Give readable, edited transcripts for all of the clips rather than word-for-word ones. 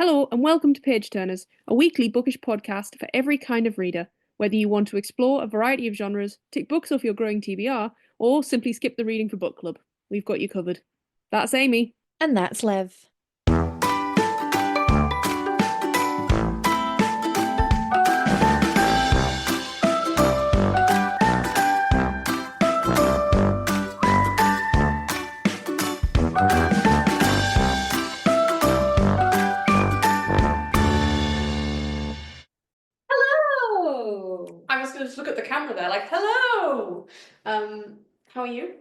Hello and welcome to Page Turners, a weekly bookish podcast for every kind of reader. Whether you want to explore a variety of genres, tick books off your growing TBR, or simply skip the reading for book club, we've got you covered. That's Amy. And that's Liv. Hello! I was going to just look at the camera there like, hello! How are you?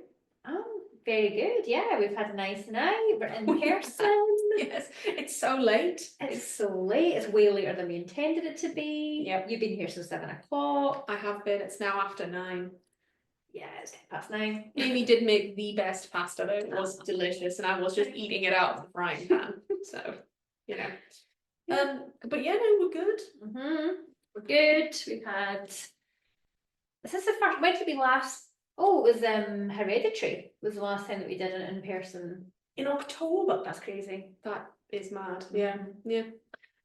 Oh, very good. Yeah, we've had a nice night. We're in person. Yes, it's so late. It's so late. It's way later than we intended it to be. Yep. You've been here since 7 o'clock. I have been. It's now after 9. Yeah, it's 9:10. Amy did make the best pasta though. It was delicious and I was just eating it out of the frying pan. So, you know. But yeah, no, we're good. We're good. We've had... Is this the first... When did we last... Oh, it was Hereditary was the last time that we did it in person. In October. That's crazy. That is mad. Yeah, yeah.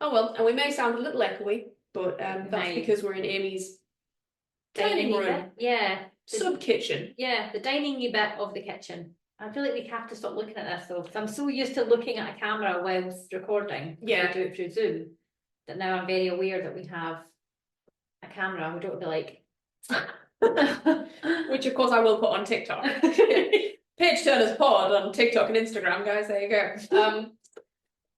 Oh well, and we may sound a little echoey, but that's because we're in Amy's dining room. Yeah. Sub-kitchen. Yeah, the dining bit of the kitchen. I feel like we have to stop looking at this though, because I'm so used to looking at a camera whilst recording. Yeah. We do it through Zoom. That now I'm very aware that we have a camera. We don't be like... Which of course I will put on TikTok. Page Turners Pod on TikTok and Instagram, guys. There you go.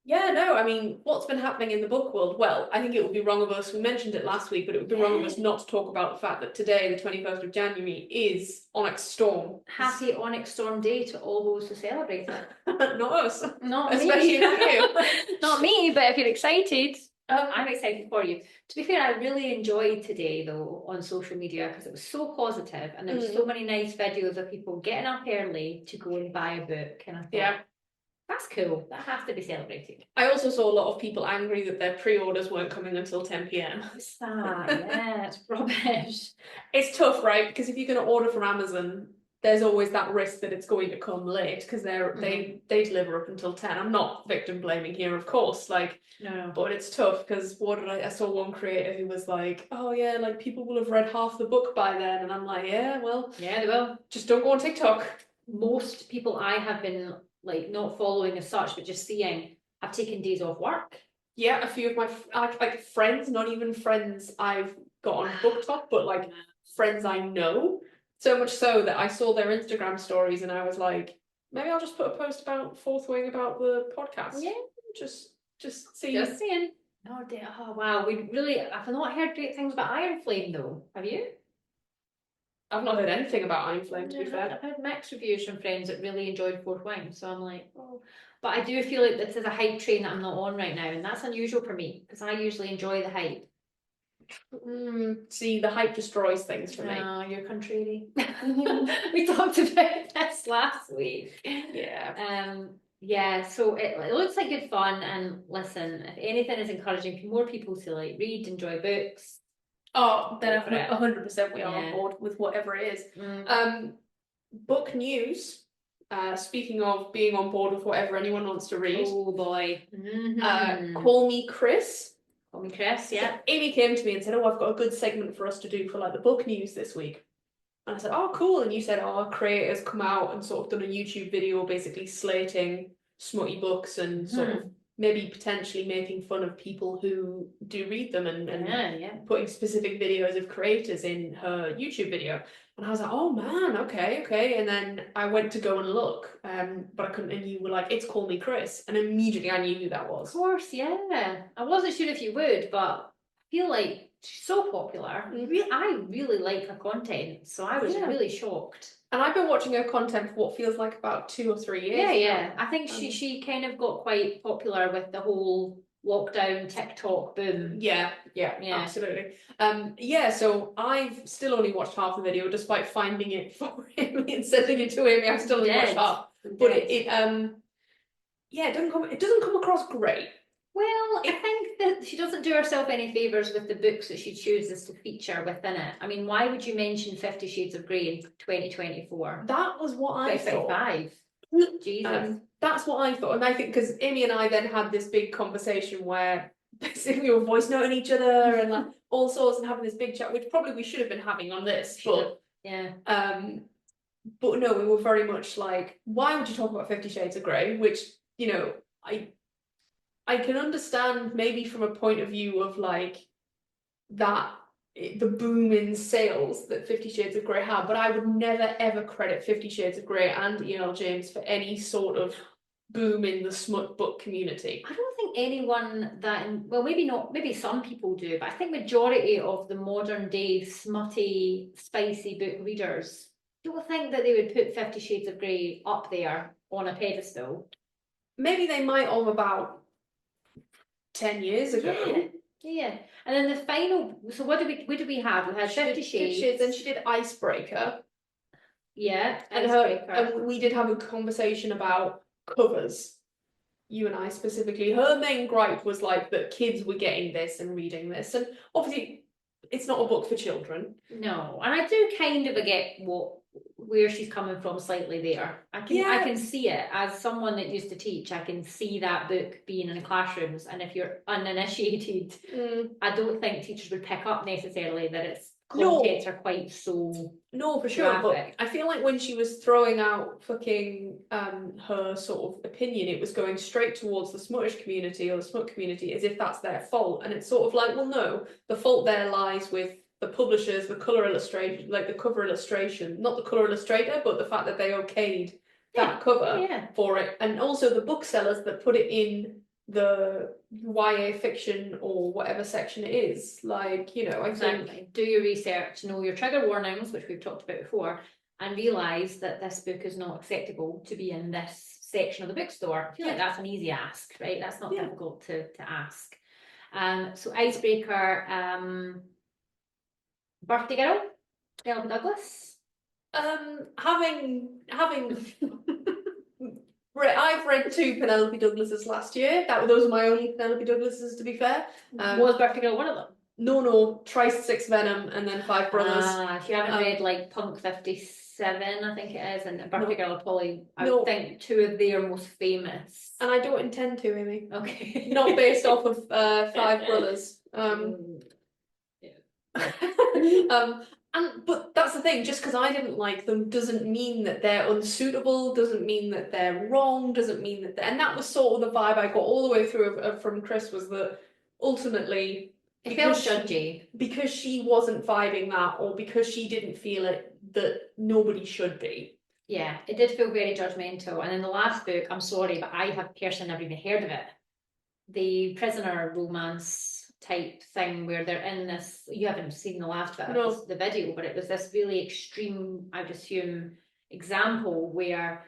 Yeah, no, I mean, what's been happening in the book world? Well, I think it would be wrong of us. We mentioned it last week, but it would be wrong of us not to talk about the fact that today, the 21st of January, is Onyx Storm. Happy Onyx Storm Day to all those who celebrate it. Not us. Not Especially me. not you. Not me, but if you're excited, I'm excited for you. To be fair, I really enjoyed today though on social media because it was so positive and there were so many nice videos of people getting up early to go and buy a book, and I thought, that's cool. That has to be celebrated. I also saw a lot of people angry that their pre-orders weren't coming until 10 p.m. What's that? Yeah, it's rubbish. It's tough, right? Because if you're going to order from Amazon, there's always that risk that it's going to come late because they deliver up until 10. I'm not victim blaming here, of course, no. But it's tough because I saw one creator who was like, oh yeah, like people will have read half the book by then, and I'm like, yeah, well, yeah, they will. Just don't go on TikTok. Most people I have been like not following as such, but just seeing, have taken days off work. Yeah, a few of my like friends, not even friends I've got on BookTok, but like friends I know. So much so that I saw their Instagram stories and I was like, maybe I'll just put a post about Fourth Wing about the podcast. Yeah, just see. Just saying. No, oh wow, I've not heard great things about Iron Flame though. Have you? I've not heard anything about Iron Flame, to be fair. I've heard mixed reviews from friends that really enjoyed Fourth Wing, so I'm like, oh. But I do feel like this is a hype train that I'm not on right now, and that's unusual for me because I usually enjoy the hype. See, the hype destroys things for me. Oh, you're contrary. We talked about this last week. Yeah. Yeah, so it looks like good fun, and listen, if anything is encouraging more people to like read, enjoy books. Oh, then 100% we are on board with whatever it is. Book news. Speaking of being on board with whatever anyone wants to read. Oh boy. Call Me Chris. Call Me Chris, yeah. So Amy came to me and said, oh, I've got a good segment for us to do for like the book news this week. And I said, oh, cool. And you said, oh, our creators come out and sort of done a YouTube video basically slating smutty books and sort of maybe potentially making fun of people who do read them and putting specific videos of creators in her YouTube video. And I was like, oh man, okay. And then I went to go and look, but I couldn't, and you were like, it's Call Me Chris. And immediately I knew who that was. Of course, yeah. I wasn't sure if you would, but I feel like she's so popular. I really like her content, so I was really shocked. And I've been watching her content for what feels like about 2 or 3 years. Yeah. I think she kind of got quite popular with the whole lockdown TikTok boom. Yeah, absolutely. So I've still only watched half the video, despite finding it for Amy and sending it to Amy. I've still only watched half. But it doesn't come across great. Well, I think that she doesn't do herself any favours with the books that she chooses to feature within it. I mean, why would you mention 50 Shades of Grey in 2024? That was what I thought. Jesus. That's what I thought, and I think because Amy and I then had this big conversation where basically we were voice noting each other and like all sorts and having this big chat, which probably we should have been having on this, but yeah. But no, we were very much like, why would you talk about 50 Shades of Grey? Which, you know, I can understand maybe from a point of view of like that the boom in sales that 50 Shades of Grey had, but I would never ever credit 50 Shades of Grey and E.L. James for any sort of boom in the smut book community. I don't think anyone that, well, maybe not, maybe some people do, but I think majority of the modern day smutty, spicy book readers don't think that they would put 50 Shades of Grey up there on a pedestal. Maybe they might have about 10 years ago. Yeah. And then the final, so what did we have? We had 50 Shades. Then she did Icebreaker. Yeah, and we did have a conversation about covers. You and I specifically. Her main gripe was like that kids were getting this and reading this, and obviously it's not a book for children. No, and I do kind of get where she's coming from slightly there. I can see it as someone that used to teach. I can see that book being in classrooms, and if you're uninitiated, I don't think teachers would pick up necessarily that its contents are quite so. No, for sure. But I feel like when she was throwing out fucking her sort of opinion, it was going straight towards the smuttish community or the smut community as if that's their fault. And it's sort of like, well, no, the fault there lies with the publishers, the colour illustration, like the cover illustration, not the colour illustrator, but the fact that they okayed that cover for it, and also the booksellers that put it in the YA fiction or whatever section it is. Like, you know, I think do your research, know your trigger warnings, which we've talked about before, and realise that this book is not acceptable to be in this section of the bookstore. I feel like that's an easy ask, right? That's not difficult to ask. So Icebreaker, Birthday Girl, Penelope Douglas. Having I've read 2 Penelope Douglases last year. Those are my only Penelope Douglases, to be fair. Was Birthday Girl one of them? No, Trice 6 Venom and then 5 Brothers. If you haven't read like Punk 57, I think it is, and Birthday Girl are probably, I would think, 2 of their most famous. And I don't intend to, Amy. Okay. Not based off of 5 Brothers. But that's the thing, just because I didn't like them doesn't mean that they're unsuitable, doesn't mean that they're wrong, doesn't mean that and that was sort of the vibe I got all the way through from Chris, was that ultimately it felt judgy. Because she wasn't vibing that, or because she didn't feel it, that nobody should be. Yeah, it did feel very judgmental. And in the last book, I'm sorry, but I have personally never even heard of it. The prisoner romance type thing where they're in this, you haven't seen the last bit of the video, but it was this really extreme, I would assume, example where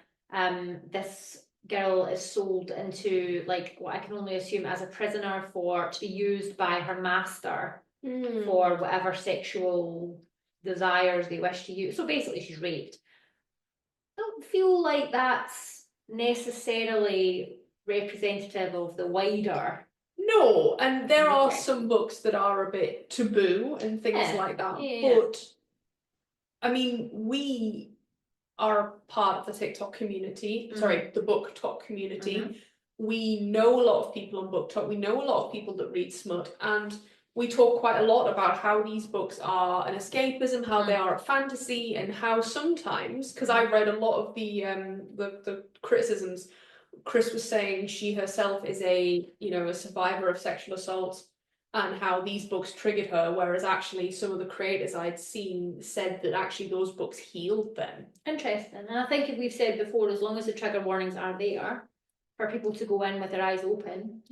this girl is sold into like what I can only assume as a prisoner to be used by her master for whatever sexual desires they wish to use. So basically she's raped. I don't feel like that's necessarily representative of the wider. No, and there are some books that are a bit taboo and things like that. But I mean, we are part of the TikTok community, sorry, the BookTok community. We know a lot of people on BookTok. We know a lot of people that read smut, and we talk quite a lot about how these books are an escapism, how they are a fantasy, and how sometimes, because I read a lot of the criticisms. Chris was saying she herself is a survivor of sexual assault, and how these books triggered her, whereas actually some of the creators I'd seen said that actually those books healed them. Interesting. And I think if we've said before, as long as the trigger warnings are there for people to go in with their eyes open,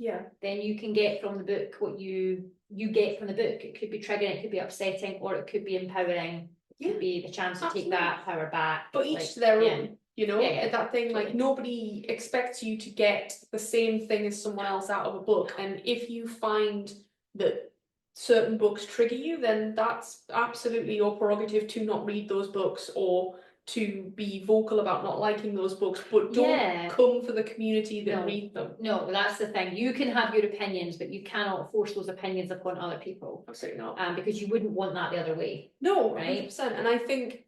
then you can get from the book what you get from the book. It could be triggering, it could be upsetting, or it could be empowering. It could be the chance to take that power back. But each to their own. You know, that thing, like, nobody expects you to get the same thing as someone else out of a book. And if you find that certain books trigger you, then that's absolutely your prerogative to not read those books or to be vocal about not liking those books, but don't come for the community that read them. No, that's the thing. You can have your opinions, but you cannot force those opinions upon other people. Absolutely not. Because you wouldn't want that the other way. No, right? 100%. And I think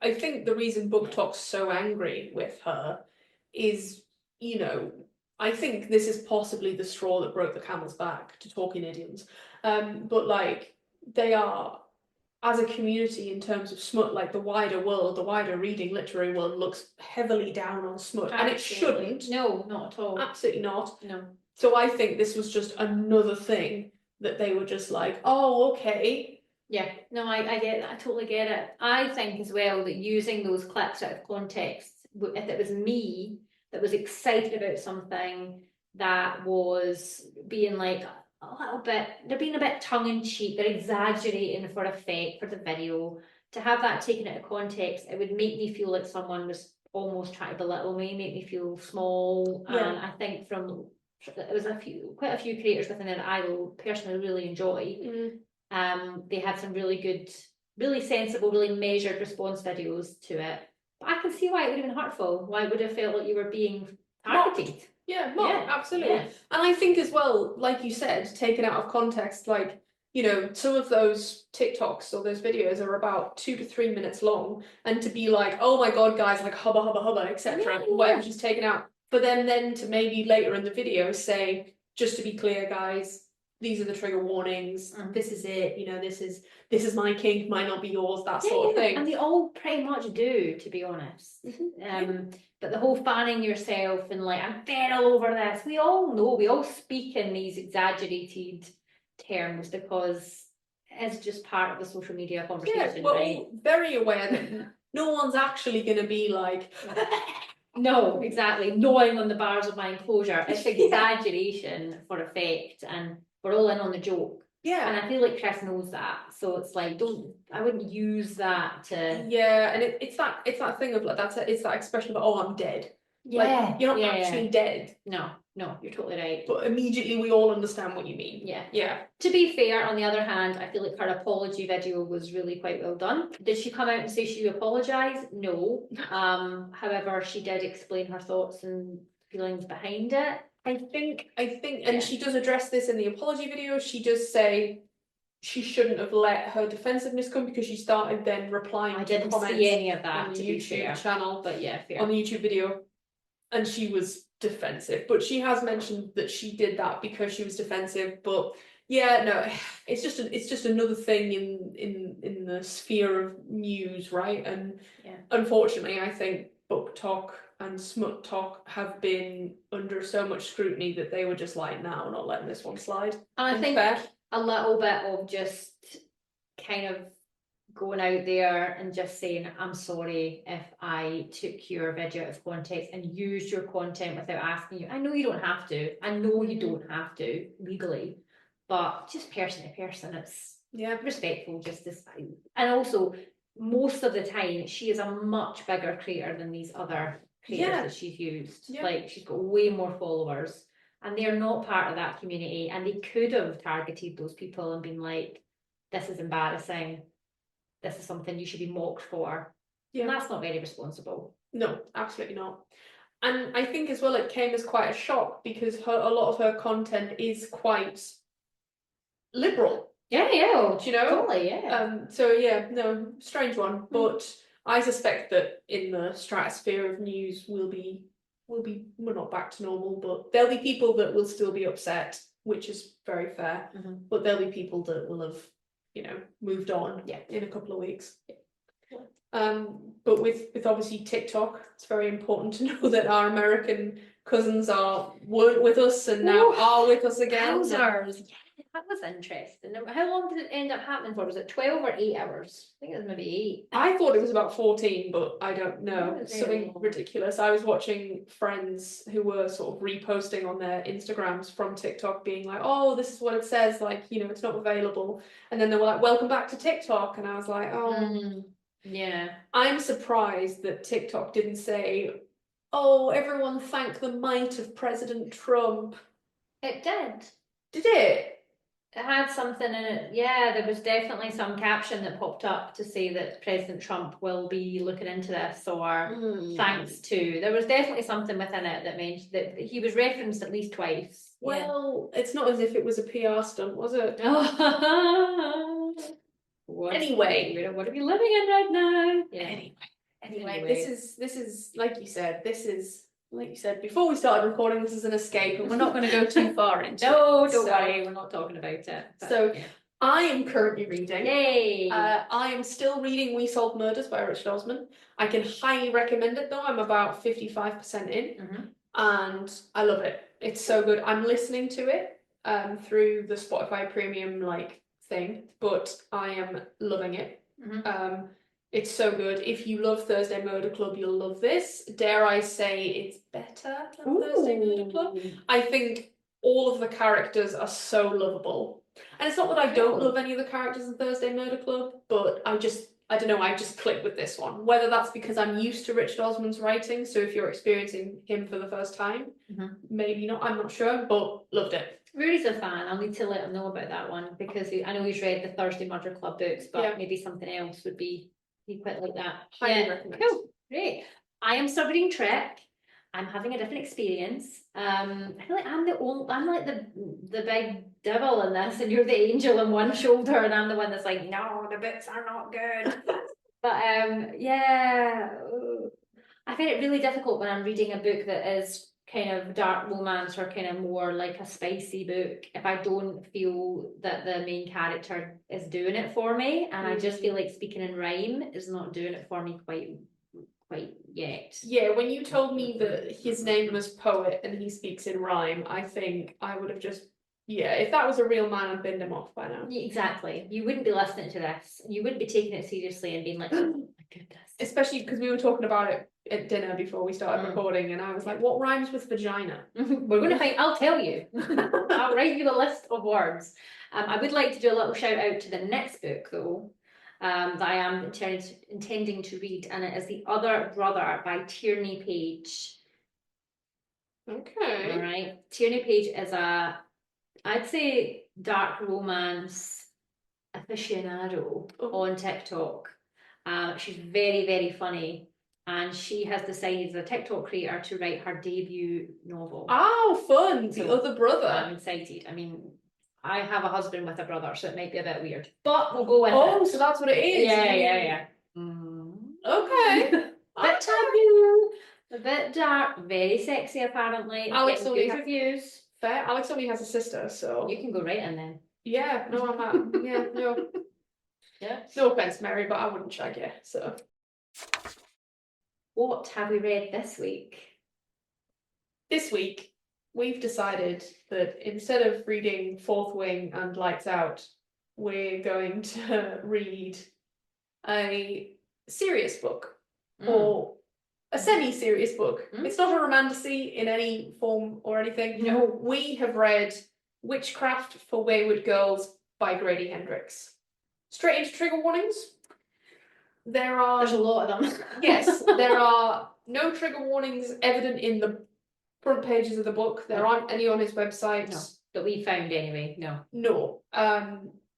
the reason BookTok's so angry with her is, you know, I think this is possibly the straw that broke the camel's back, to talk in idioms. But like, they are, as a community in terms of smut, like the wider world, the wider reading literary world looks heavily down on smut, and it Absolutely. shouldn't. No, not at all. Absolutely not. No. So I think this was just another thing that they were just like, oh, okay. Yeah, no, I get that. I totally get it. I think as well that using those clips out of context, if it was me that was excited about something that was being like a little bit, they're being a bit tongue in cheek, they're exaggerating for effect for the video. To have that taken out of context, it would make me feel like someone was almost trying to belittle me, make me feel small. Yeah. And I think it was quite a few creators within it that I will personally really enjoy. They had some really good, really sensible, really measured response videos to it. But I can see why it would have been hurtful. Why it would have felt like you were being targeted. Yeah, absolutely. Yeah. And I think as well, like you said, taken out of context, like, you know, some of those TikToks or those videos are about 2 to 3 minutes long, and to be like, oh my god, guys, like hubba hubba hubba, etc., whatever's just taken out. But then to maybe later in the video say, just to be clear, guys, these are the trigger warnings. This is it. You know, this is my kink, might not be yours. That sort of thing. And they all pretty much do, to be honest. But the whole fanning yourself and like, I'm dead all over this. We all know. We all speak in these exaggerated terms because it's just part of the social media conversation. Yeah, well, right? Very aware that no one's actually going to be like. No, exactly. Gnawing on the bars of my enclosure. It's exaggeration for effect, and we're all in on the joke. Yeah. And I feel like Chris knows that. So it's like, I wouldn't use that to. Yeah, and it's that thing of like it's that expression of, oh, I'm dead. Yeah. Like, you're not actually dead. No, you're totally right. But immediately we all understand what you mean. Yeah. Yeah. To be fair, on the other hand, I feel like her apology video was really quite well done. Did she come out and say she apologised? No. However, she did explain her thoughts and feelings behind it. I think, and she does address this in the apology video. She does say she shouldn't have let her defensiveness come, because she started then replying I to didn't comments see any of that on the to be YouTube fair. channel, But yeah, fair. on the YouTube video, and she was defensive. But she has mentioned that she did that because she was defensive. But yeah, no, it's just another thing in the sphere of news, right? And unfortunately, I think book talk and smut talk have been under so much scrutiny that they were just like, no, we're not letting this one slide. And I think a little bit of just kind of going out there and just saying, I'm sorry if I took your video out of context and used your content without asking you. I know you don't have to. I know you don't have to legally, but just person to person, it's respectful just as fine. And also, most of the time, she is a much bigger creator than these other creators that she's used. Like, she's got way more followers, and they're not part of that community, and they could have targeted those people and been like, this is embarrassing, this is something you should be mocked for. And that's not very responsible. No, absolutely not. And I think as well it came as quite a shock, because a lot of her content is quite liberal. Do you know? Totally, so yeah, no, strange one. But I suspect that in the stratosphere of news we're not back to normal, but there'll be people that will still be upset, which is very fair. But there'll be people that will have, you know, moved on in a couple of weeks. But with obviously TikTok, it's very important to know that our American cousins weren't with us and now are with us again. Wowzers. That was interesting. How long did it end up happening for? Was it 12 or 8 hours? I think it was maybe 8. I thought it was about 14, but I don't know. Something ridiculous. I was watching friends who were sort of reposting on their Instagrams from TikTok being like, oh, this is what it says, like, you know, it's not available. And then they were like, welcome back to TikTok. And I was like, oh. Yeah. I'm surprised that TikTok didn't say, oh, everyone thank the might of President Trump. It did. Did it? It had something in it. Yeah, there was definitely some caption that popped up to say that President Trump will be looking into this, or thanks to. There was definitely something within it that mentioned that he was referenced at least twice. Well, it's not as if it was a PR stunt, was it? Anyway, what are we living in right now? Yeah. Anyway, this is like you said, this is like you said, before we started recording, this is an escape, and we're not going to go too far into No, it. don't So- worry, we're not talking about it. but, So- yeah. I am currently reading. Yay! I am still reading We Solved Murders by Richard Osman. I can highly recommend it though. I'm about 55% in, Mhm. and I love it. It's so good. I'm listening to it through the Spotify premium like thing, but I am loving it. Mhm. It's so good. If you love Thursday Murder Club, you'll love this. Dare I say it's better than Thursday Murder Club? Ooh. I think all of the characters are so lovable. And it's not that I don't love any of the characters in Thursday Murder Club, but I don't know, I just click with this one. Whether that's because I'm used to Richard Osman's writing, so if you're experiencing him for the first time, Mhm. maybe not, I'm not sure, but loved it. Rudy's a fan. I'll need to let him know about that one because I know he's read the Thursday Murder Club books, but Yeah. maybe something else would be quite like that. Highly recommend. Cool, great. I am still reading Trek. I'm having a different experience. I feel like I'm like the big devil in this, and you're the angel on one shoulder, and I'm the one that's like, no, the books are not good. But yeah, I find it really difficult when I'm reading a book that is kind of dark romance or kind of more like a spicy book if I don't feel that the main character is doing it for me, and I just feel like Speaking in Rhyme is not doing it for me quite yet. Yeah, when you told me that his name was Poet and he speaks in rhyme, I think I would have just, yeah, if that was a real man, I'd binned him off by now. Exactly. You wouldn't be listening to this. You wouldn't be taking it seriously and being like, oh my goodness. Especially because we were talking about it at dinner before we started recording, and I was like, what rhymes with vagina? We're going to find, I'll tell you. I'll write you the list of words. I would like to do a little shout out to the next book though, that I am intending to read, and it is The Other Brother by Tierney Page. Okay. All right. Tierney Page is I'd say dark romance aficionado on TikTok. She's very, very funny, and she has decided as a TikTok creator to write her debut novel. Oh, fun! The Other Brother. I'm excited. I mean, I have a husband with a brother, so it might be a bit weird, but we'll go with it. Oh, so that's what it is. Yeah. Okay. Bit taboo, a bit dark, very sexy apparently. Alex Getting only good ha- reviews. Fair. Alex only has a sister, so You can go right in then. yeah. No, I'm at. Yeah, no. Yeah. No offense, Mary, but I wouldn't shag you. So What have we read this week? this week we've decided that instead of reading Fourth Wing and Lights Out, we're going to read a serious book or a semi-serious book. It's not a romantasy in any form or anything. No. We have read Witchcraft for Wayward Girls by Grady Hendrix. Straight into trigger warnings. There's a lot of them. Yes, there are no trigger warnings evident in the front pages of the book. There aren't any on his website. No, that we found anyway. No. No.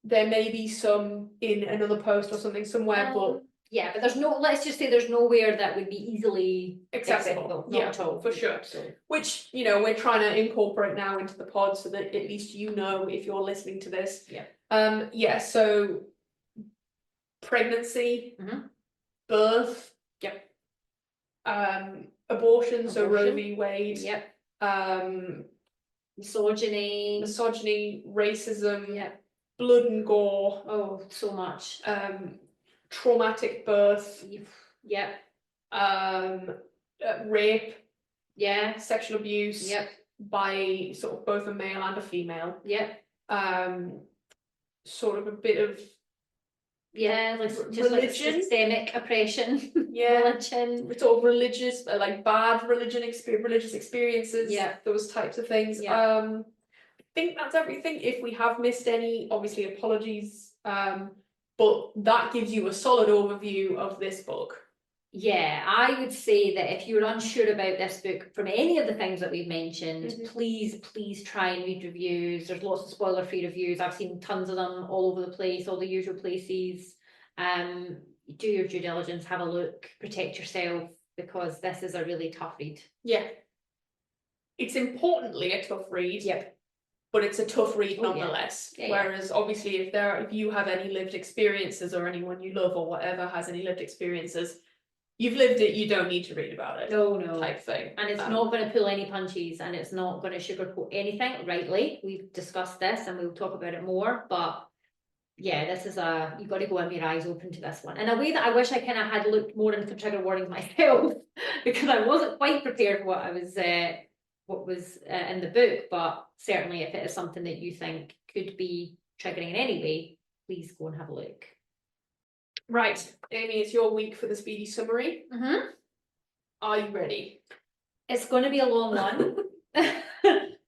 There may be some in another post or something somewhere, but yeah, but there's no. Let's just say there's nowhere that would be easily accessible. Not Yeah, at all, for sure. So. Which, you know, we're trying to incorporate now into the pod so that at least you know if you're listening to this. Yeah. Yeah. So pregnancy, birth. Yep. Abortion. So Roe v. Wade. Yep. Misogyny, racism. Yep. Blood and gore. Oh, so much. Traumatic birth. Yep. Rape. Yeah. Sexual abuse. Yep. By sort of both a male and a female. Yep. Sort of a bit of just like systemic oppression. Yeah. Religion. Sort of religious, like bad religious experiences. Yeah. Those types of things. Yeah. I think that's everything. If we have missed any, obviously apologies. But that gives you a solid overview of this book. Yeah, I would say that if you're unsure about this book from any of the things that we've mentioned, please try and read reviews. There's lots of spoiler-free reviews. I've seen tons of them all over the place, all the usual places. Do your due diligence, have a look, protect yourself, because this is a really tough read. Yeah. It's importantly a tough read. Yep. But it's a tough read nonetheless. Yeah. Whereas obviously if you have any lived experiences or anyone you love or whatever has any lived experiences, you've lived it, you don't need to read about it. No. Type thing. And it's not going to pull any punches, and it's not going to sugarcoat anything, rightly. We've discussed this and we'll talk about it more, but yeah, this is you've got to go in with your eyes open to this one. In a way that I wish I kind of had looked more into the trigger warnings myself, because I wasn't quite prepared for what was in the book, but certainly if it is something that you think could be triggering in any way, please go and have a look. Right, Amy, it's your week for the speedy summary. Mm-hmm. Are you ready? It's going to be a long one,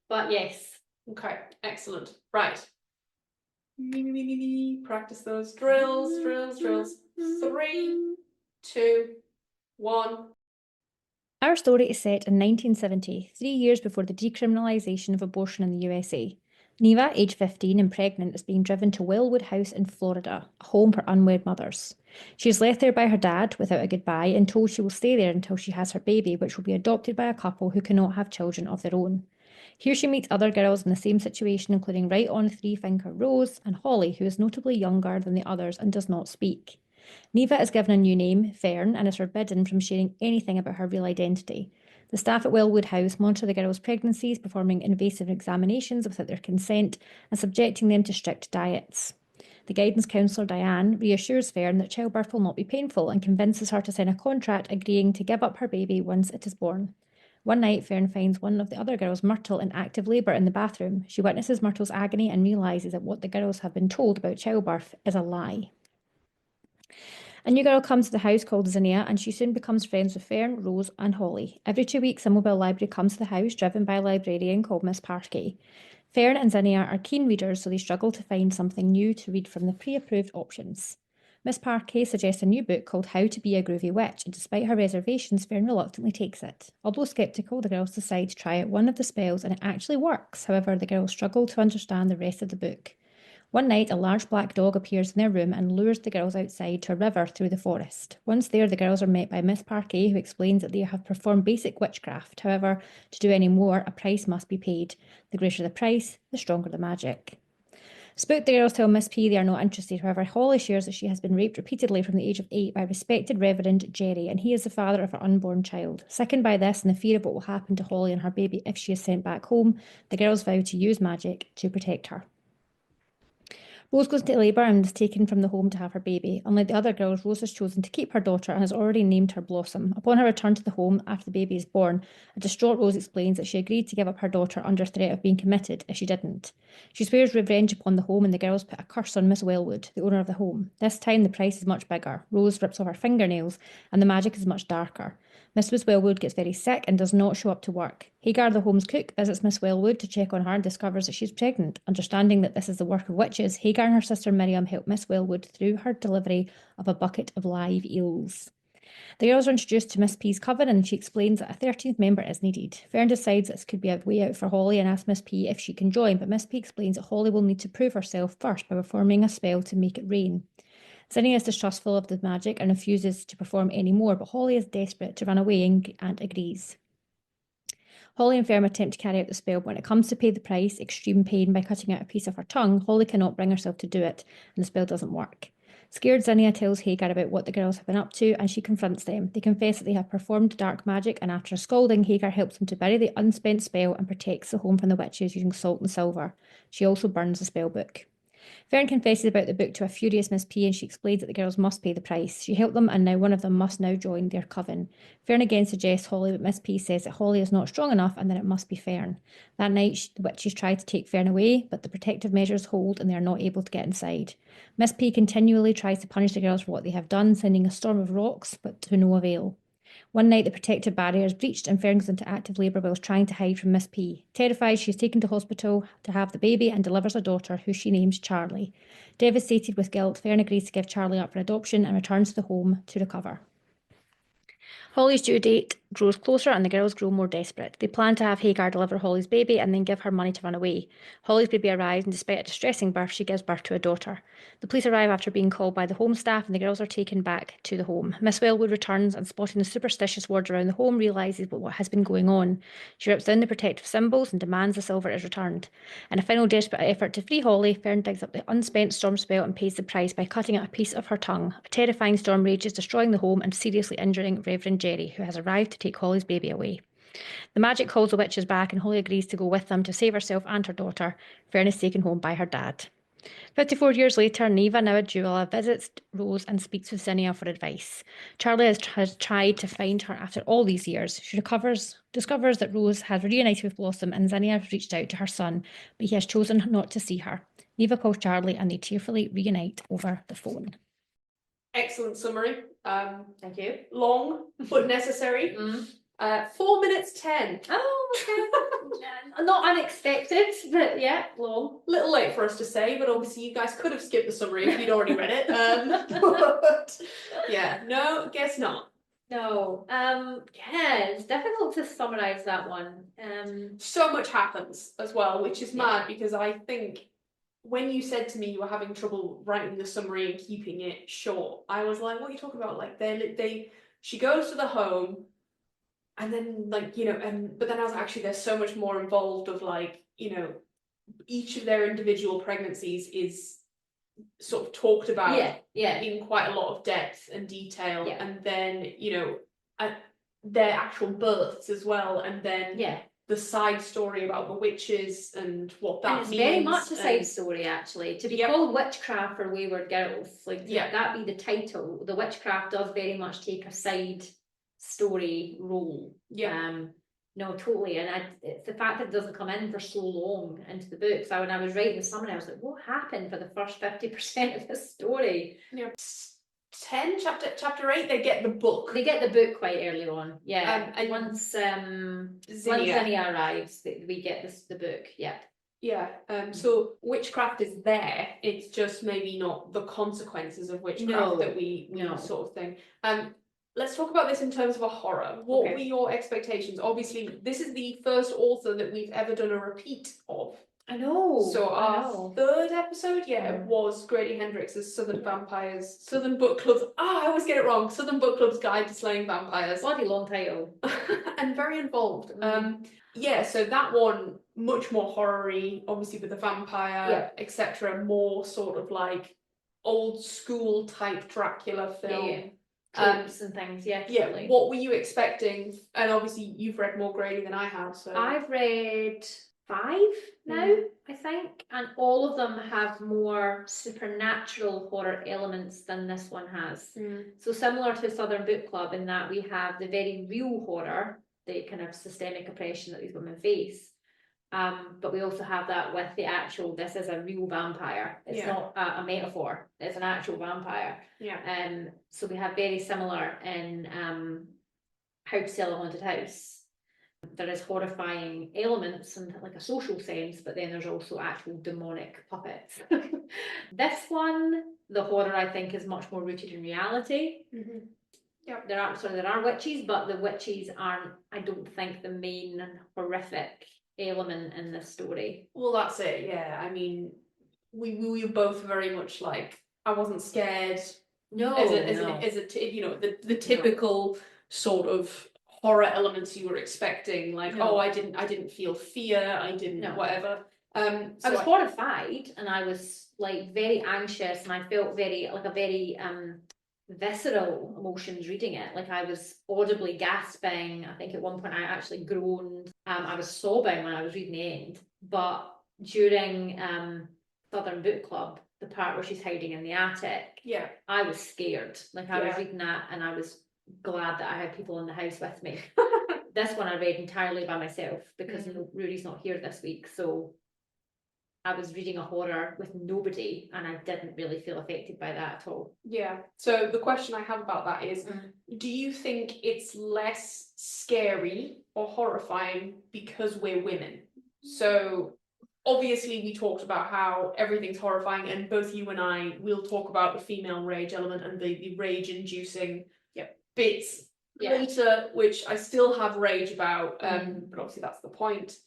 but yes. Okay, excellent. Right. Practice those drills. 3, 2, 1. Our story is set in 1970, 3 years before the decriminalisation of abortion in the USA. Neva, aged 15 and pregnant, is being driven to Wayward House in Florida, a home for unwed mothers. She is left there by her dad without a goodbye and told she will stay there until she has her baby, which will be adopted by a couple who cannot have children of their own. Here she meets other girls in the same situation, including right on three finger Rose and Holly, who is notably younger than the others and does not speak. Neva is given a new name, Fern, and is forbidden from sharing anything about her real identity. The staff at Wellwood House monitor the girls' pregnancies, performing invasive examinations without their consent and subjecting them to strict diets. The guidance counsellor, Diane, reassures Fern that childbirth will not be painful and convinces her to sign a contract agreeing to give up her baby once it is born. One night, Fern finds one of the other girls, Myrtle, in active labour in the bathroom. She witnesses Myrtle's agony and realises that what the girls have been told about childbirth is a lie. A new girl comes to the house called Zinnia, and she soon becomes friends with Fern, Rose and Holly. Every 2 weeks, a mobile library comes to the house, driven by a librarian called Miss Parkey. Fern and Zinnia are keen readers, so they struggle to find something new to read from the pre-approved options. Miss Parkey suggests a new book called How to Be a Groovy Witch, and despite her reservations, Fern reluctantly takes it. Although sceptical, the girls decide to try out one of the spells, and it actually works. However, the girls struggle to understand the rest of the book. One night, a large black dog appears in their room and lures the girls outside to a river through the forest. Once there, the girls are met by Miss Parkey, who explains that they have performed basic witchcraft. However, to do any more, a price must be paid. The greater the price, the stronger the magic. Spooked, the girls tell Miss P they are not interested. However, Holly shares that she has been raped repeatedly from the age of 8 by respected Reverend Jerry, and he is the father of her unborn child. Sickened by this and the fear of what will happen to Holly and her baby if she is sent back home, the girls vow to use magic to protect her. Rose goes into labour and is taken from the home to have her baby. Unlike the other girls, Rose has chosen to keep her daughter and has already named her Blossom. Upon her return to the home after the baby is born, a distraught Rose explains that she agreed to give up her daughter under threat of being committed if she didn't. She swears revenge upon the home, and the girls put a curse on Miss Wellwood, the owner of the home. This time the price is much bigger. Rose rips off her fingernails and the magic is much darker. Miss Wellwood gets very sick and does not show up to work. Hagar, the home's cook, visits Miss Wellwood to check on her and discovers that she's pregnant. Understanding that this is the work of witches, Hagar and her sister Miriam help Miss Wellwood through her delivery of a bucket of live eels. The girls are introduced to Miss P's coven, and she explains that a 13th member is needed. Fern decides this could be a way out for Holly and asks Miss P if she can join, but Miss P explains that Holly will need to prove herself first by performing a spell to make it rain. Zinnia is distrustful of the magic and refuses to perform any more, but Holly is desperate to run away and agrees. Holly and Fern attempt to carry out the spell, but when it comes to pay the price, extreme pain, by cutting out a piece of her tongue, Holly cannot bring herself to do it, and the spell doesn't work. Scared, Zinnia tells Hagar about what the girls have been up to, and she confronts them. They confess that they have performed dark magic, and after a scolding, Hagar helps them to bury the unspent spell and protects the home from the witches using salt and silver. She also burns the spell book. Fern confesses about the book to a furious Miss P, and she explains that the girls must pay the price. She helped them, and now one of them must now join their coven. Fern again suggests Holly, but Miss P says that Holly is not strong enough and that it must be Fern. That night, the witches try to take Fern away, but the protective measures hold and they are not able to get inside. Miss P continually tries to punish the girls for what they have done, sending a storm of rocks, but to no avail. One night, the protective barrier is breached and Fern goes into active labour whilst trying to hide from Miss P. Terrified, she is taken to hospital to have the baby and delivers a daughter who she names Charlie. Devastated with guilt, Fern agrees to give Charlie up for adoption and returns to the home to recover. Holly's due date grows closer and the girls grow more desperate. They plan to have Hagar deliver Holly's baby and then give her money to run away. Holly's baby arrives, and despite a distressing birth, she gives birth to a daughter. The police arrive after being called by the home staff, and the girls are taken back to the home. Miss Wellwood returns and, spotting the superstitious wards around the home, realises what has been going on. She rips down the protective symbols and demands the silver is returned. In a final desperate effort to free Holly, Fern digs up the unspent storm spell and pays the price by cutting out a piece of her tongue. A terrifying storm rages, destroying the home and seriously injuring Reverend Jerry, who has arrived to take Holly's baby away. The magic calls the witches back, and Holly agrees to go with them to save herself and her daughter. Fern is taken home by her dad. 54 years later, Neva, now a jeweller, visits Rose and speaks with Zinnia for advice. Charlie has tried to find her after all these years. She discovers that Rose has reunited with Blossom, and Zinnia has reached out to her son, but he has chosen not to see her. Neva calls Charlie and they tearfully reunite over the phone. Excellent summary. Thank you. Long but necessary. 4 minutes 10. Oh, okay. Not unexpected, but yeah, long. Little late for us to say, but obviously you guys could have skipped the summary if you'd already read it. But yeah, no, guess not. No. Yeah, it's difficult to summarise that one. So much happens as well, which is mad, because I think when you said to me you were having trouble writing the summary and keeping it short, I was like, what are you talking about? Like she goes to the home, and then but then I was actually, there's so much more involved of each of their individual pregnancies is sort of talked about in quite a lot of depth and detail, and then their actual births as well, and then the side story about the witches and what that means. It's very much a side story, actually. To be called Witchcraft for Wayward Girls, that be the title. The Witchcraft does very much take a side story role. No, totally. And it's the fact that it doesn't come in for so long into the book. So when I was writing the summary, I was like, what happened for the first 50% of the story? 10, chapter 8, they get the book. They get the book quite early on. And once Zinnia arrives, we get the book. So witchcraft is there. It's just maybe not the consequences of witchcraft that we sort of thing. Let's talk about this in terms of a horror. What were your expectations? Obviously, this is the first author that we've ever done a repeat of. I know. So our third episode, was Grady Hendrix's Southern Book Club's, I always get it wrong, Southern Book Club's Guide to Slaying Vampires. Bloody long title. And very involved. So that one, much more horror-y, obviously with the vampire, etc. More sort of like old school type Dracula film. Tropes and things, totally. What were you expecting? And obviously you've read more Grady than I have, so I've read 5 now, I think, and all of them have more supernatural horror elements than this one has. So similar to Southern Book Club, in that we have the very real horror, the kind of systemic oppression that these women face. But we also have that with the actual, this is a real vampire. It's not a metaphor. It's an actual vampire. So we have very similar in How to Sell a Haunted House. There is horrifying elements and like a social sense, but then there's also actual demonic puppets. This one, the horror, I think, is much more rooted in reality. There are witches, but the witches aren't, I don't think, the main horrific element in this story. Well, that's it. I mean, we were both very much like, I wasn't scared. The typical sort of horror elements you were expecting, like I didn't feel fear, I didn't whatever. I was horrified, and I was like very anxious, and I felt very visceral emotions reading it. Like I was audibly gasping. I think at one point I actually groaned. I was sobbing when I was reading the end. But during Southern Book Club, the part where she's hiding in the attic, I was scared. Like I was reading that, and I was glad that I had people in the house with me. This one I read entirely by myself because Rory's not here this week, so I was reading a horror with nobody, and I didn't really feel affected by that at all. So the question I have about that is, do you think it's less scary or horrifying because we're women? So obviously we talked about how everything's horrifying, and both you and I will talk about the female rage element and the rage-inducing bits later, which I still have rage about, but obviously that's the point.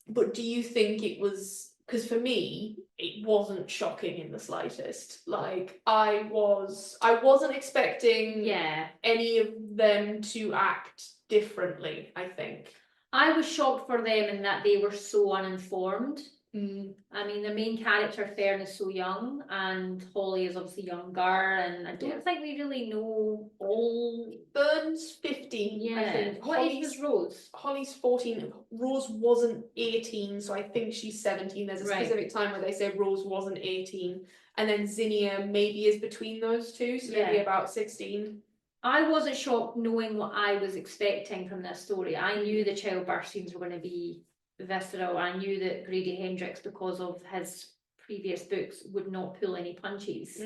But do you think it was, because for me, it wasn't shocking in the slightest. Like, I wasn't expecting any of them to act differently, I think. I was shocked for them in that they were so uninformed. I mean, the main character, Fern, is so young, and Holly is obviously younger, and I don't think we really know all. Fern's 15, I think. What age was Rose? Holly's 14. Rose wasn't 18, so I think she's 17. There's a specific time where they say Rose wasn't 18, and then Zinnia maybe is between those two, so maybe about 16. I wasn't shocked knowing what I was expecting from this story. I knew the childbirth scenes were going to be visceral. I knew that Grady Hendrix, because of his previous books, would not pull any punches.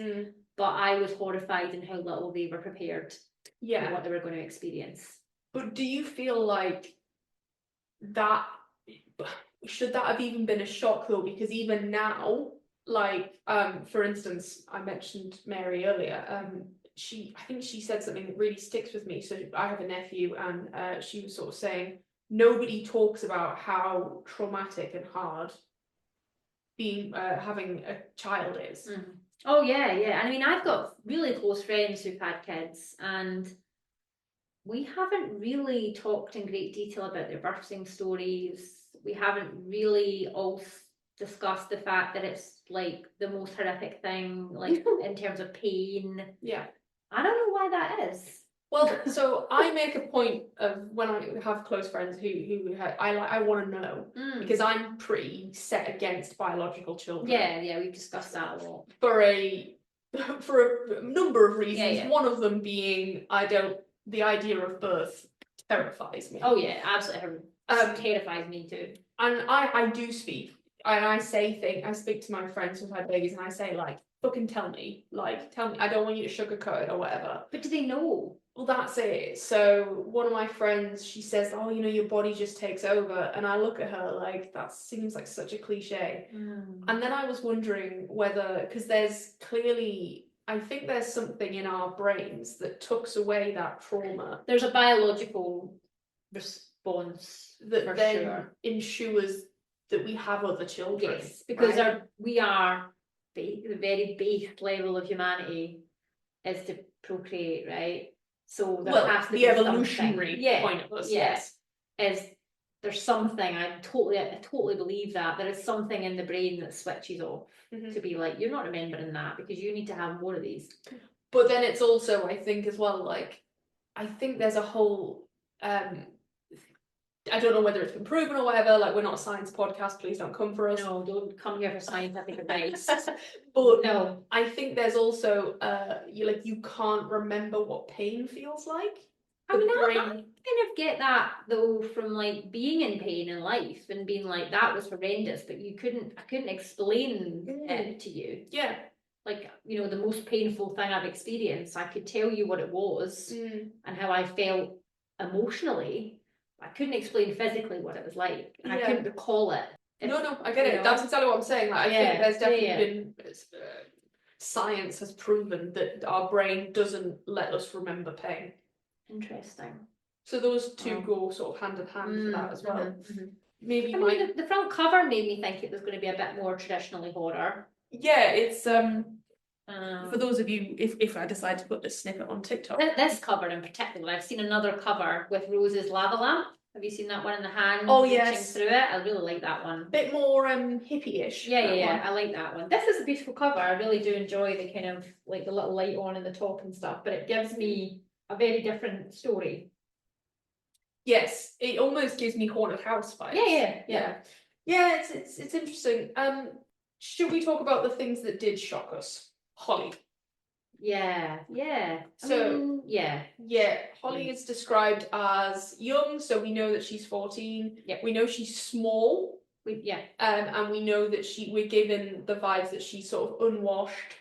But I was horrified in how little they were prepared for what they were going to experience. But do you feel like that, should that have even been a shock though? Because even now, like, for instance, I mentioned Mary earlier, I think she said something that really sticks with me. So I have a nephew, and she was sort of saying, nobody talks about how traumatic and hard being having a child is. Oh yeah. I mean, I've got really close friends who've had kids, and we haven't really talked in great detail about their birthing stories. We haven't really all discussed the fact that it's like the most horrific thing, like in terms of pain. Yeah. I don't know why that is. Well, so I make a point of when I have close friends who I want to know, because I'm pretty set against biological children. Yeah, we've discussed that a lot. For a number of reasons. One of them being the idea of birth terrifies me. Oh yeah, absolutely. Terrifies me too. And I do speak, and I speak to my friends who've had babies, and I say, like, fucking tell me, I don't want you to sugarcoat it or whatever. But do they know? Well, that's it. So one of my friends, she says, oh, your body just takes over. And I look at her like, that seems like such a cliche. And then I was wondering whether, because I think there's something in our brains that tucks away that trauma. There's a biological response that then ensures that we have other children. Yes, because we are, the very base level of humanity is to procreate, right? So there has to be the evolutionary point of us, is there's something, I totally believe that there is something in the brain that switches off to be like, you're not remembering that because you need to have more of these. But then it's also, I think as well, like, I think there's a whole I don't know whether it's been proven or whatever, like, we're not a science podcast, please don't come for us. No, don't come here for scientific advice. But no, I think there's also you can't remember what pain feels like. I mean, I kind of get that though from like being in pain in life and being like, that was horrendous, but I couldn't explain it to you. Yeah. Like, the most painful thing I've experienced, I could tell you what it was and how I felt emotionally. I couldn't explain physically what it was like, and I couldn't recall it. No, I get it. That's exactly what I'm saying. Like, I think there's definitely been science has proven that our brain doesn't let us remember pain. Interesting. So those two go sort of hand in hand for that as well. Maybe the front cover made me think it was going to be a bit more traditionally horror. Yeah, it's for those of you, if I decide to put this snippet on TikTok. This cover in particular, I've seen another cover with Rose's lava lamp. Have you seen that one in the hand? Oh yes. Through it, I really like that one. Bit more hippie-ish. Yeah. I like that one. This is a beautiful cover. I really do enjoy the kind of like the little light on in the top and stuff, but it gives me a very different story. Yes, it almost gives me haunted house vibes. Yeah. It's interesting. Should we talk about the things that did shock us? Holly. Yeah. So Holly is described as young, so we know that she's 14. Yep. We know she's small. And we know that we're given the vibes that she's sort of unwashed.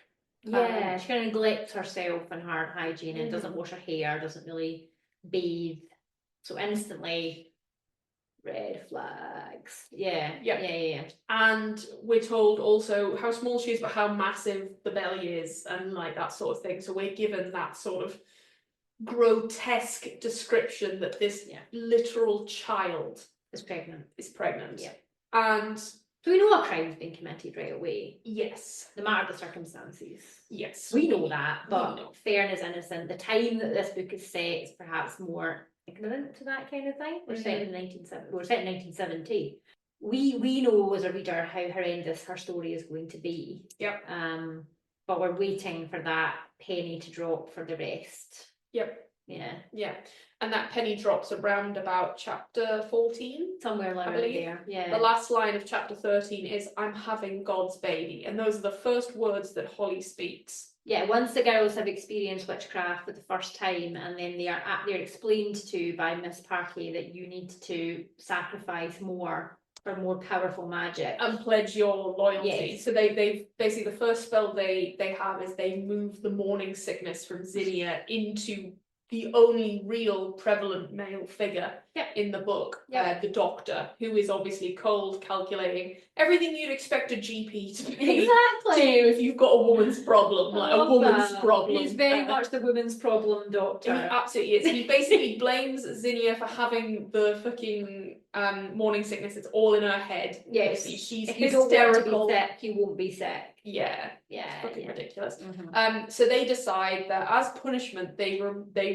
She kind of neglects herself and her hygiene and doesn't wash her hair, doesn't really bathe. So instantly, red flags. Yeah. And we're told also how small she is, but how massive the belly is, and like that sort of thing. So we're given that sort of grotesque description that this literal child Is pregnant. is pregnant. Yeah. And so we know a crime's been committed right away, yes, no matter the circumstances. yes, We know that, but know. fair is innocent. The time that this book is set is perhaps more ignorant to that kind of thing. We're set in 1970. We know as a reader how horrendous her story is going to be. Yep. But we're waiting for that penny to drop for the rest. Yep. Yeah. Yeah. And that penny drops around about chapter 14. Somewhere around there. Yeah. The last line of chapter 13 is, I'm having God's baby. And those are the first words that Holly speaks. Yeah, once the girls have experienced witchcraft for the first time, and then they're explained to by Miss Parkey that you need to sacrifice more for more powerful magic. And pledge your loyalty. Yes. So they basically, the first spell they have is they move the morning sickness from Zinnia into the only real prevalent male figure in the book, the doctor, who is obviously cold, calculating, everything you'd expect a GP to be. Exactly. If you've got a woman's problem, like a woman's problem. He's very much the woman's problem doctor. He absolutely is. He basically blames Zinnia for having the fucking morning sickness. It's all in her head. Yes. She's if you hysterical. don't want to be sick, you won't be sick. Yeah. Yeah. It's fucking ridiculous. Mm-hmm. So they decide that as punishment, they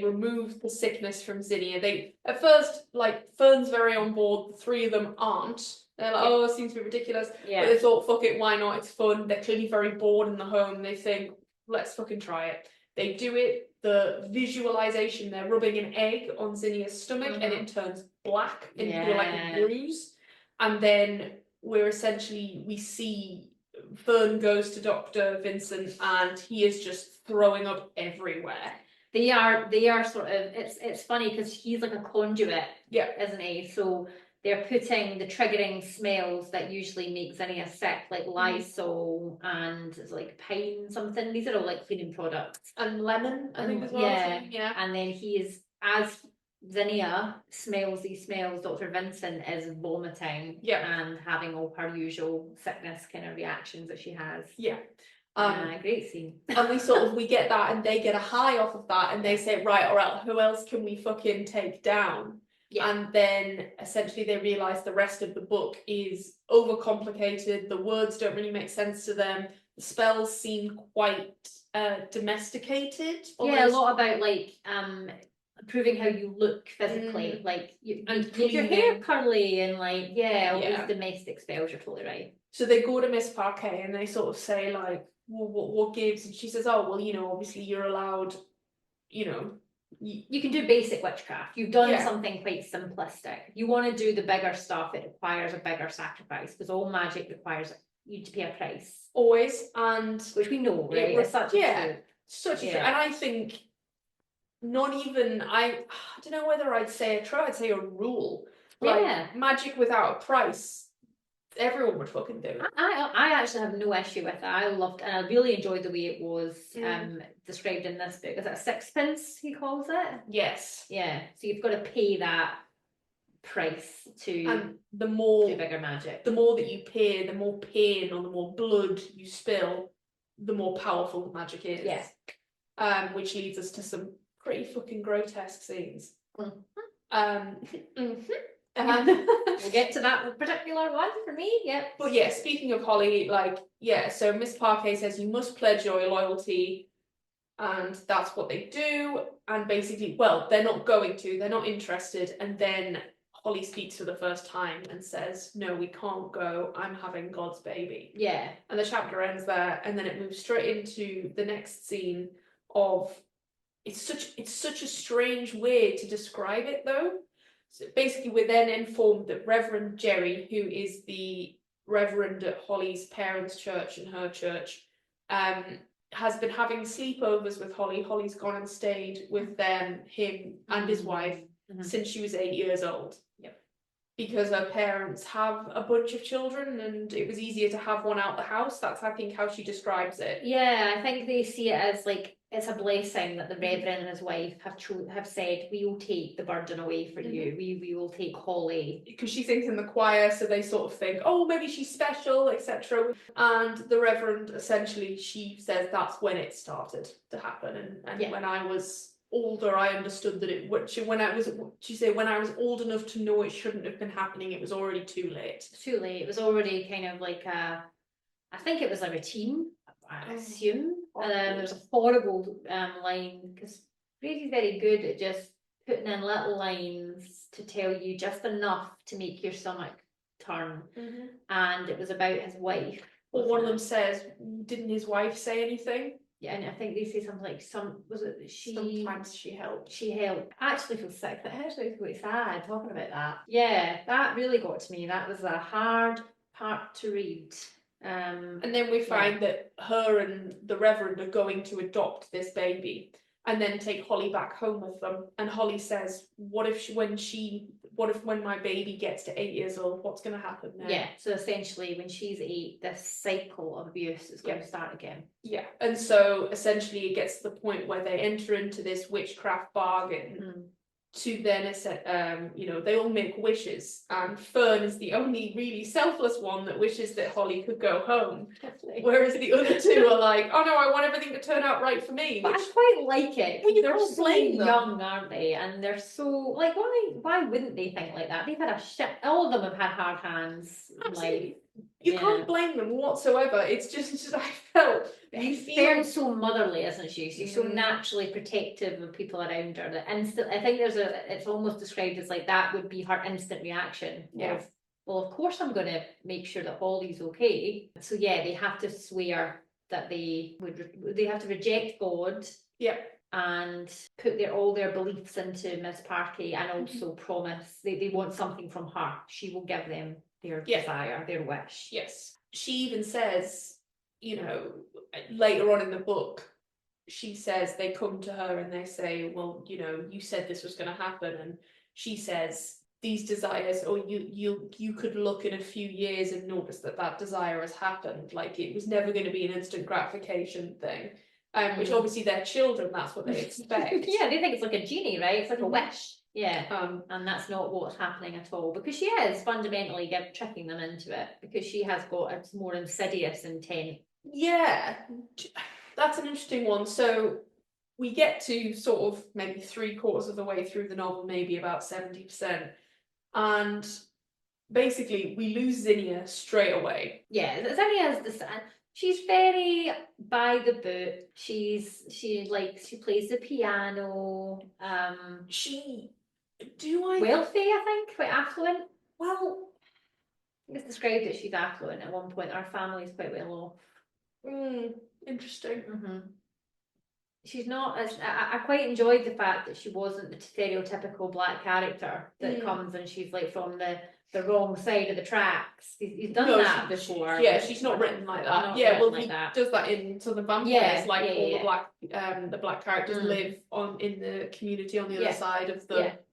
remove the sickness from Zinnia. They at first, like, Fern's very on board. The three of them aren't. They're like, oh, it seems to be ridiculous. Yeah. But they thought, fuck it, why not? It's fun. They're clearly very bored in the home. They think, let's fucking try it. They do it. The visualization, they're rubbing an egg on Zinnia's stomach and it turns black into like a bruise. And then we see Fern goes to Dr. Vincent and he is just throwing up everywhere. They are sort of, it's funny because he's like a conduit, isn't he? So they're putting the triggering smells that usually make Zinnia sick, like Lysol and it's like pine something. These are all like cleaning products. And lemon, I think as well. Yeah. And then as Zinnia smells these smells, Dr. Vincent is vomiting and having all her usual sickness kind of reactions that she has. Great scene. And we get that and they get a high off of that and they say, right, all right, who else can we fucking take down? And then essentially they realise the rest of the book is overcomplicated. The words don't really make sense to them. The spells seem quite domesticated. Almost. Yeah, a lot about like improving how you look physically, like you make your hair curly and like all these domestic spells. You're totally right. So they go to Miss Parquet and they sort of say like, well, what gives? And she says, oh well, obviously you're allowed, you can do basic witchcraft. You've done something quite simplistic. You want to do the bigger stuff, it requires a bigger sacrifice because all magic requires you to pay a price. Always, and which we know, right? It's such a such a and I think not even I don't know whether I'd say I'd say a rule. Like magic without a price. Everyone would fucking do it. I actually have no issue with that. I loved and I really enjoyed the way it was described in this book. Is it a sixpence he calls it? Yes. Yeah. So you've got to pay that price to and the more do bigger magic. The more that you pay, the more pain or the more blood you spill, the more powerful the magic is. Yeah. Which leads us to some pretty fucking grotesque scenes. We'll get to that particular one for me. But speaking of Holly, so Miss Parquet says you must pledge your loyalty, and that's what they do. And basically, they're not going to, they're not interested. And then Holly speaks for the first time and says, no, we can't go. I'm having God's baby. Yeah. And the chapter ends there, and then it moves straight into the next scene of it's such a strange way to describe it though. So basically, we're then informed that Reverend Jerry, who is the reverend at Holly's parents' church and her church, has been having sleepovers with Holly. Holly's gone and stayed with them, him and his wife, since she was 8 years old. Because her parents have a bunch of children and it was easier to have one out the house. That's, I think, how she describes it. Yeah, I think they see it as like it's a blessing that the reverend and his wife have said, we will take the burden away for you. We will take Holly. Because she sings in the choir, so they sort of think, oh, maybe she's special, etc. And the reverend, essentially, she says that's when it started to happen. And when I was older, I understood that she said, when I was old enough to know it shouldn't have been happening, it was already too late. Too late. It was already kind of like I think it was a routine, I assume. There was a horrible line, because Brady's very good at just putting in little lines to tell you just enough to make your stomach turn. And it was about his wife. Well, one of them says, didn't his wife say anything? Yeah, and I think they say something like, sometimes she helped. She helped. I actually feel sick. I actually feel quite sad talking about that. Yeah, that really got to me. That was a hard part to read. And then we find that her and the Reverend are going to adopt this baby and then take Holly back home with them. And Holly says, what if when my baby gets to 8 years old, what's going to happen then? Yeah, so essentially when she's 8, this cycle of abuse is going to start again. Yeah, and so essentially it gets to the point where they enter into this witchcraft bargain to then, they all make wishes, and Fern is the only really selfless one that wishes that Holly could go home, whereas the other two are like, oh no, I want everything to turn out right for me. But I quite like it. Well, you they're can't so blame them. young, aren't they? And they're so like, why wouldn't they think like that? They've had all of them have had hard hands. Absolutely. You can't blame them whatsoever. It's just I felt Fern's so motherly, isn't she? She's so naturally protective of people around her that I think it's almost described as like that would be her instant reaction. Yeah. Well, of course I'm gonna make sure that Holly's okay. So yeah, they have to swear that they have to reject God. Yeah. And put all their beliefs into Miss Parky, and also promise they want something from her. She will give them their desire, their wish. Yes. She even says, later on in the book, she says they come to her and they say, well, you said this was going to happen, and she says these desires, or you could look in a few years and notice that desire has happened. Like, it was never going to be an instant gratification thing. Which obviously they're children, that's what they expect. Yeah, they think it's like a genie, right? It's like a wish. Yeah. And that's not what's happening at all, because she is fundamentally tricking them into it, because she has got a more insidious intent. Yeah, that's an interesting one. So we get to sort of maybe 3/4 of the way through the novel, maybe about 70%, and basically we lose Zinnia straight away. Yeah, Zinnia is she's very by the book. She plays the piano. Wealthy, I think, quite affluent. Well, it's described that she's affluent at one point. Our family's quite well off. Interesting. She's not as I quite enjoyed the fact that she wasn't the stereotypical black character that comes and she's like from the wrong side of the tracks. He's done that before. Yeah, she's not written like that. Yeah, well, he does that in Southern Vampires. The black characters live in the community on the other side of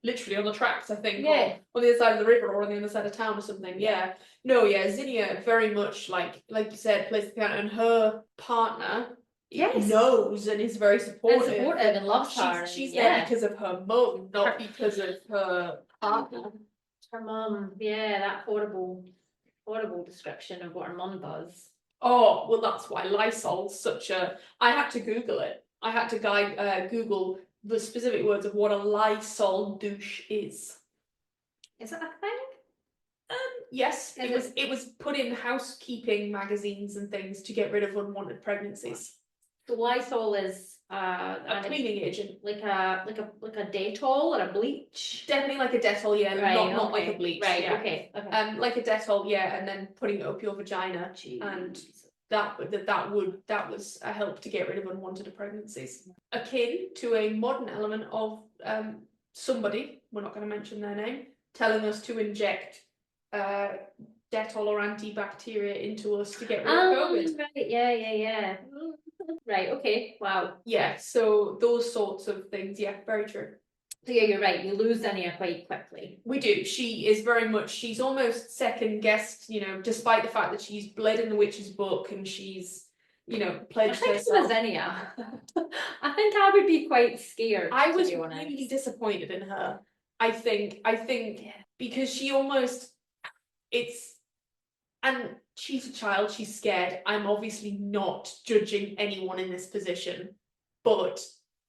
literally on the tracks, I think. Yeah. Or on the other side of the river, or on the other side of town or something. Yeah. No, yeah, Zinnia very much like you said, plays the piano, and her partner knows and is very supportive and loves her. She's there because of her mum, not because of her partner. Her mum, that horrible description of what her mum does. Oh, well, that's why Lysol's such a... I had to Google it. I had to Google the specific words of what a Lysol douche is. Is that a thing? Yes, it was put in housekeeping magazines and things to get rid of unwanted pregnancies. So Lysol is a cleaning agent, like a Dettol or a bleach. Definitely like a Dettol, yeah, not like a bleach. Right, yeah. okay. Like a Dettol, yeah, and then putting it up your vagina. Jeez. And that was a help to get rid of unwanted pregnancies. Akin to a modern element of somebody, we're not going to mention their name, telling us to inject Dettol or antibacteria into us to get rid of COVID. Right, yeah. Right, okay, wow. Yeah, so those sorts of things, yeah, very true. So yeah, you're right, you lose Zinnia quite quickly. We do. She's almost second guessed, despite the fact that she's bled in the witch's book and she's, pledged herself. Zinnia. I think I would be quite scared. I was really disappointed in her. I think because she almost, and she's a child, she's scared. I'm obviously not judging anyone in this position, but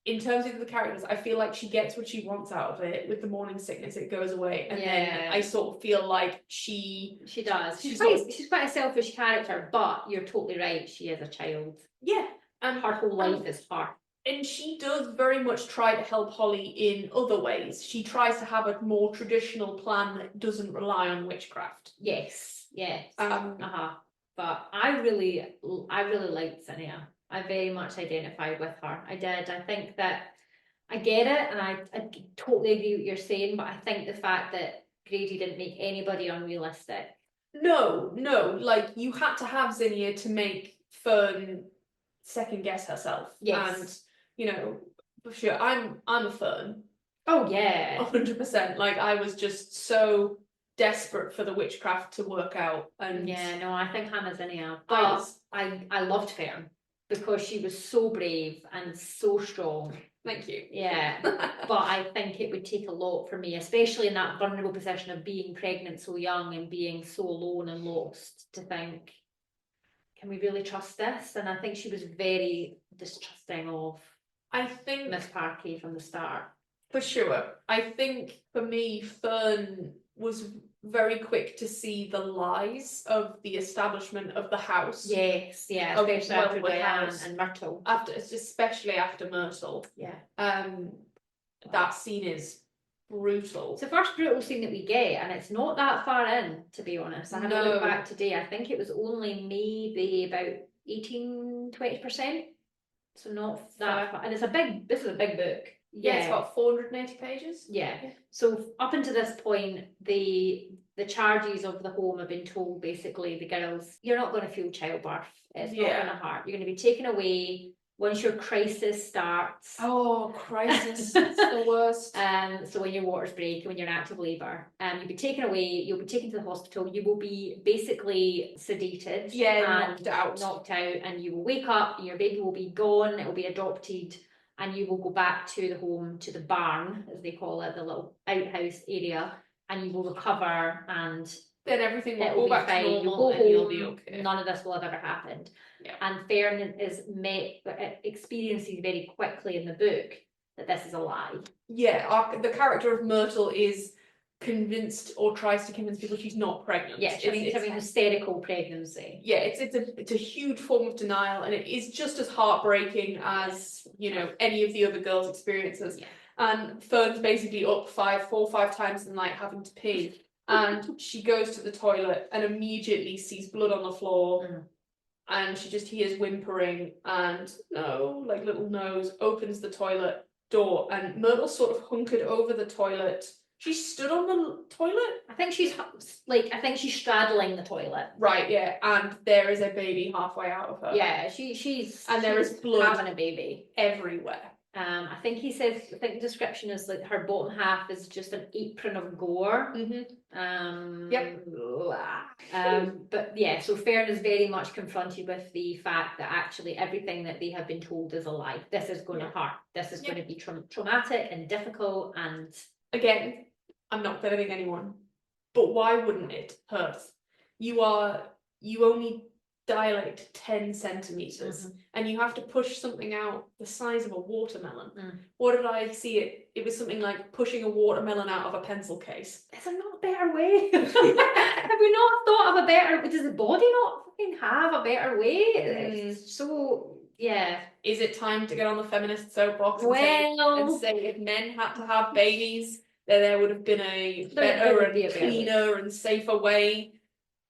in terms of the characters, I feel like she gets what she wants out of it. With the morning sickness, it goes away, and then I sort of feel like she does. she's She's quite a selfish character, but you're totally right. She is a child. Yeah, and her whole life is her. And she does very much try to help Holly in other ways. She tries to have a more traditional plan that doesn't rely on witchcraft. Yes. But I really liked Zinnia. I very much identified with her. I did. I think that I get it, and I totally agree with what you're saying, but I think the fact that Grady didn't make anybody unrealistic. No, like you had to have Zinnia to make Fern second guess herself. Yes. And you know, for sure, I'm a Fern. Oh yeah. 100%. Like I was just so desperate for the witchcraft to work out. And yeah, no, I think Hannah's Zinnia. But I loved Fern because she was so brave and so strong. Thank you. Yeah, but I think it would take a lot for me, especially in that vulnerable position of being pregnant so young and being so alone and lost, to think, can we really trust this? And I think she was very distrusting of Miss Parkey from the start. For sure. I think for me, Fern was very quick to see the lies of the establishment of the house. Yes, yeah, especially after Diane and Myrtle. Especially after Myrtle. Yeah. That scene is brutal. It's the first brutal scene that we get, and it's not that far in, to be honest. I had to look back today. I think it was only maybe about 18-20%. So not that far. And this is a big book. Yeah, it's got 480 pages. Yeah. So up until this point, the charges of the home have been told, basically, the girls, you're not going to feel childbirth. It's not going to hurt. You're going to be taken away once your crisis starts. Oh, crisis. It's the worst. So when your waters break, when you're in active labour, you'll be taken away, you'll be taken to the hospital, you will be basically sedated. Yeah, knocked out, and you will wake up, and your baby will be gone, it will be adopted, and you will go back to the home, to the barn, as they call it, the little outhouse area, and you will recover, and then everything will go back to normal. You'll go home, you'll be okay. None of this will have ever happened. Yeah. And Fern experiences very quickly in the book that this is a lie. Yeah, the character of Myrtle is convinced, or tries to convince people, she's not pregnant. Yeah, it's having hysterical pregnancy. Yeah, it's a huge form of denial, and it is just as heartbreaking as any of the other girls' experiences. Yeah. And Fern's basically up 4 or 5 times in the night having to pee, and she goes to the toilet and immediately sees blood on the floor. And she just hears whimpering, and little nose opens the toilet door, and Myrtle's sort of hunkered over the toilet. She stood on the toilet? I think she's straddling the toilet. Right, yeah, and there is a baby halfway out of her. Yeah, she's there is blood having a baby everywhere. I think the description is like her bottom half is just an apron of gore. But yeah, so Fern is very much confronted with the fact that actually everything that they have been told is a lie. This is going to hurt. This is going to be traumatic and difficult. And again, I'm not blaming anyone, but why wouldn't it hurt? You only dilate 10 centimeters and you have to push something out the size of a watermelon. What did I see it? It was something like pushing a watermelon out of a pencil case. Is there not a better way? Have we not thought of a better? Does the body not fucking have a better way? So yeah. Is it time to get on the feminist soapbox and say if men had to have babies, then there would have been a better and cleaner and safer way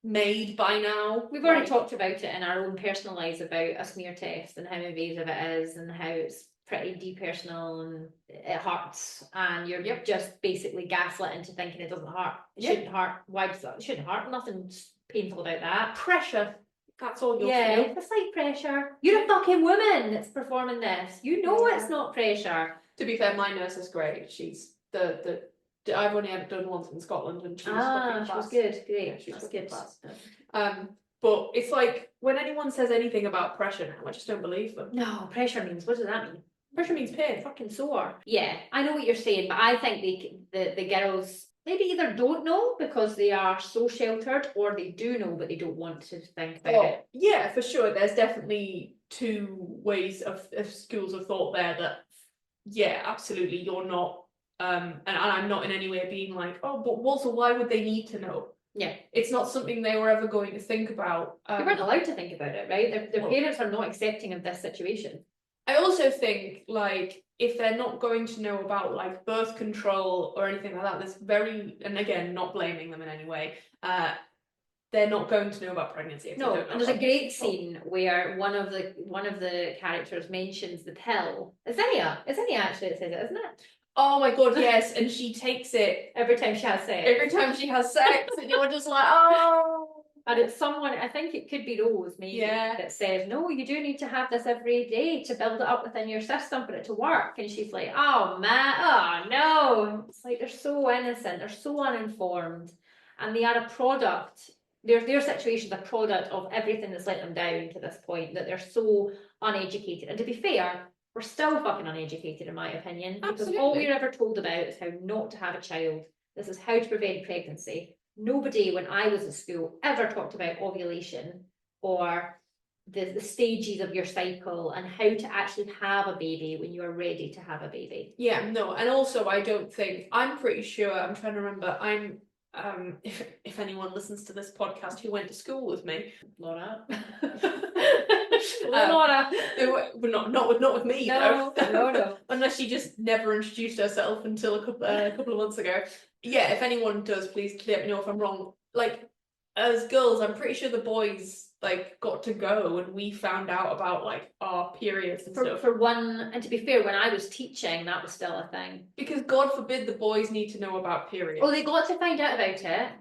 made by now? We've already talked about it in our own personal lives about a smear test and how invasive it is and how it's pretty depersonal and it hurts, and you're just basically gaslit into thinking it doesn't hurt. It shouldn't hurt. Why does that? It shouldn't hurt. Nothing's painful about that. Pressure. That's all you'll feel. It's like pressure. You're a fucking woman that's performing this. You know it's not pressure. To be fair, my nurse is great. She's I've only ever done once in Scotland, and she was she was good. Great. Yeah, she was good. Class. But it's like when anyone says anything about pressure now, I just don't believe them. No, pressure means, what does that mean? Pressure means pain. Fucking sore. Yeah, I know what you're saying, but I think the girls maybe either don't know because they are so sheltered, or they do know but they don't want to think about it. Yeah, for sure. There's definitely two ways of schools of thought there, that yeah, absolutely, you're not, and I'm not in any way being like, oh, but also why would they need to know? Yeah. It's not something they were ever going to think about. They weren't allowed to think about it, right? Their Well- parents are not accepting of this situation. I also think, like, if they're not going to know about, like, birth control or anything like that, there's very, and again, not blaming them in any way, they're not going to know about pregnancy if they No, don't know and there's a about great birth control. scene where one of the characters mentions the pill. It's Zinnia actually that says it, isn't it? Oh my god, yes, and she takes it Every time she has sex. every time she has sex, and you're just like, oh. And it's someone, I think it could be Rose maybe, Yeah. that says, no, you do need to have this every day to build it up within your system for it to work. And she's like, oh man, oh no. It's like they're so innocent, they're so uninformed, and they are a product. Their situation's a product of everything that's let them down to this point, that they're so uneducated. And to be fair, we're still fucking uneducated in my opinion. Because all Absolutely. we're ever told about is how not to have a child. This is how to prevent pregnancy. Nobody, when I was at school, ever talked about ovulation or the stages of your cycle and how to actually have a baby when you are ready to have a baby. Yeah, no, and also I don't think, I'm pretty sure, I'm trying to remember, if anyone listens to this podcast who went to school with me, Laura. Laura. But not with me, No, though. no. Unless she just never introduced herself until a couple of months ago. Yeah, if anyone does, please let me know if I'm wrong. Like, as girls, I'm pretty sure the boys like got to go and we found out about like our periods and stuff. For one, and to be fair, when I was teaching, that was still a thing. Because God forbid the boys need to know about periods. Oh, they got to find out about it,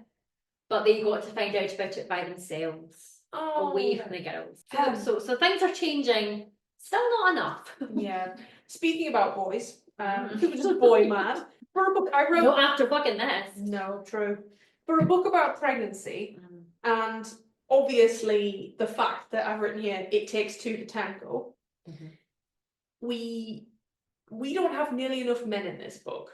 but they got to find out about it by themselves, away from the girls. So things are changing, still not enough. Yeah. Speaking about boys, who was just boy mad. For a book I wrote. Not after fucking this. No, true. For a book about pregnancy, and obviously the fact that I've written here, it takes two to tango. We don't have nearly enough men in this book.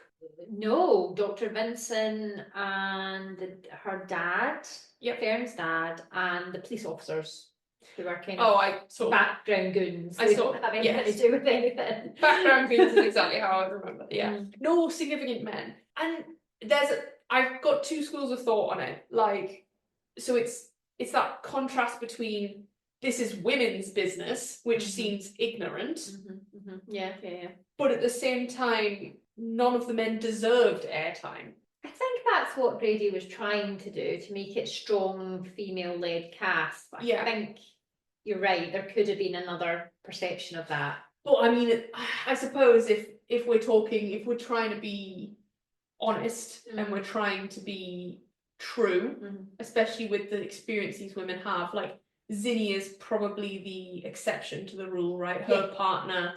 No, Dr. Vincent and her dad, Fern's dad, and the police officers who were kind of background goons. I don't have anything to do with anything. Background goons is exactly how I remember. Yeah, no significant men. And I've got two schools of thought on it. Like, so it's that contrast between this is women's business, which seems ignorant. Yeah. But at the same time, none of the men deserved airtime. I think that's what Grady was trying to do, to make it strong female-led cast. But I think you're right, there could have been another perception of that. But I mean, I suppose if we're trying to be honest and we're trying to be true, especially with the experience these women have, like Zinni is probably the exception to the rule, right? Her partner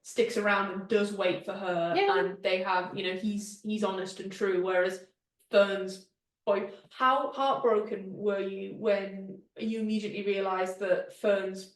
sticks around and does wait for her, and they have, he's honest and true, whereas Fern's boy, how heartbroken were you when you immediately realised that Fern's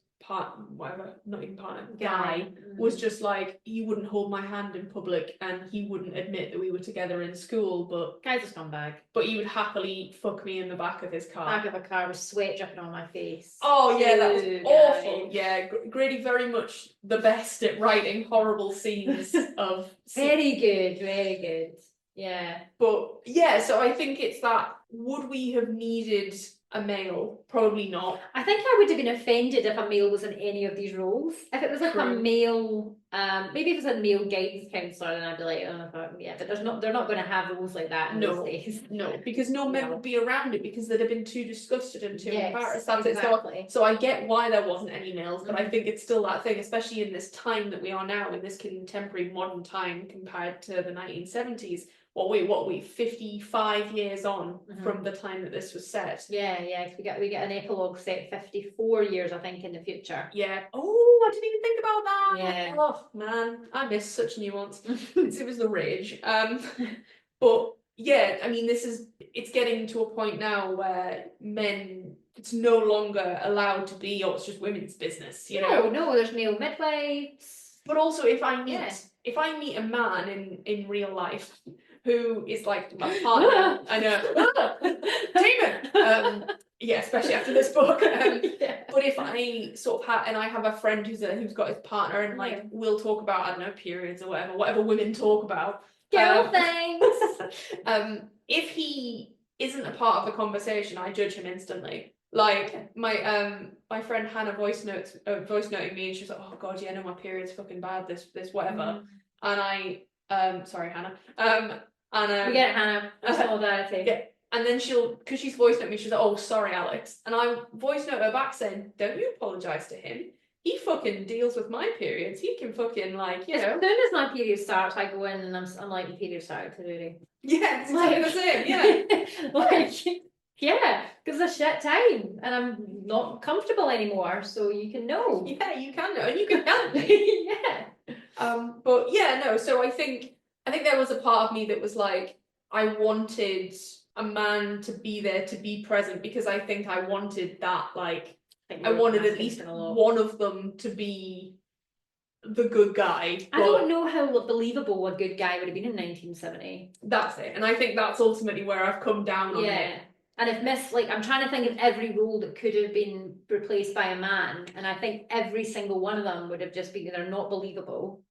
guy was just like, he wouldn't hold my hand in public and he wouldn't admit that we were together in school, but guy's a scumbag. But he would happily fuck me in the back of his car. Back of a car with sweat dripping on my face. Oh yeah, that was awful. Yeah, Grady very much the best at writing horrible scenes of. Very good. Yeah. But yeah, so I think it's that, would we have needed a male? Probably not. I think I would have been offended if a male was in any of these roles. If it was like a male, maybe if it was a male guidance counsellor, then I'd be like, but they're not going to have roles like that in those days. No, because no men would be around it, because they'd have been too disgusted and too embarrassed. That's exactly. So I get why there wasn't any males, but I think it's still that thing, especially in this time that we are now, in this contemporary modern time compared to the 1970s. What we 55 years on from the time that this was set. Yeah, we get an epilogue set 54 years, I think, in the future. Yeah. Oh, I didn't even think about that. Yeah. Oh man, I miss such nuance. It was the rage. But yeah, I mean, it's getting to a point now where men, it's no longer allowed to be, it's just women's business, you know? No, there's male midwives. But also, if I meet a man in real life, who is like my partner. I know. Demon! Yeah, especially after this book. Yeah. But if I sort of have, and I have a friend who's got his partner, and like we'll talk about, I don't know, periods or whatever women talk about. Girl things. If he isn't a part of the conversation, I judge him instantly. Like my friend Hannah voice noting me, and she's like, "Oh God, yeah, no, my period's fucking bad. This whatever." And I sorry, Hannah. We get it, Hannah. Solidarity. Yeah. And then because she's voice note me, she's like, "Oh, sorry, Alex." And I voice note her back saying, "Don't you apologise to him. He fucking deals with my periods. He can fucking like, you know." As soon as my period starts, I go in and I'm like, "Your period started today." Yeah, it's exactly the same. Yeah. Like, yeah, because it's a shit time and I'm not comfortable anymore. So you can know. Yeah, you can know, and you can help me. Yeah. But yeah, no. So I think there was a part of me that was like, I wanted a man to be there, to be present, because I think I wanted that, like, I wanted at least one of them to be the good guy. I don't know how believable a good guy would have been in 1970. That's it, and I think that's ultimately where I've come down on it. And if like, I'm trying to think of every role that could have been replaced by a man, and I think every single one of them would have just been either not believable,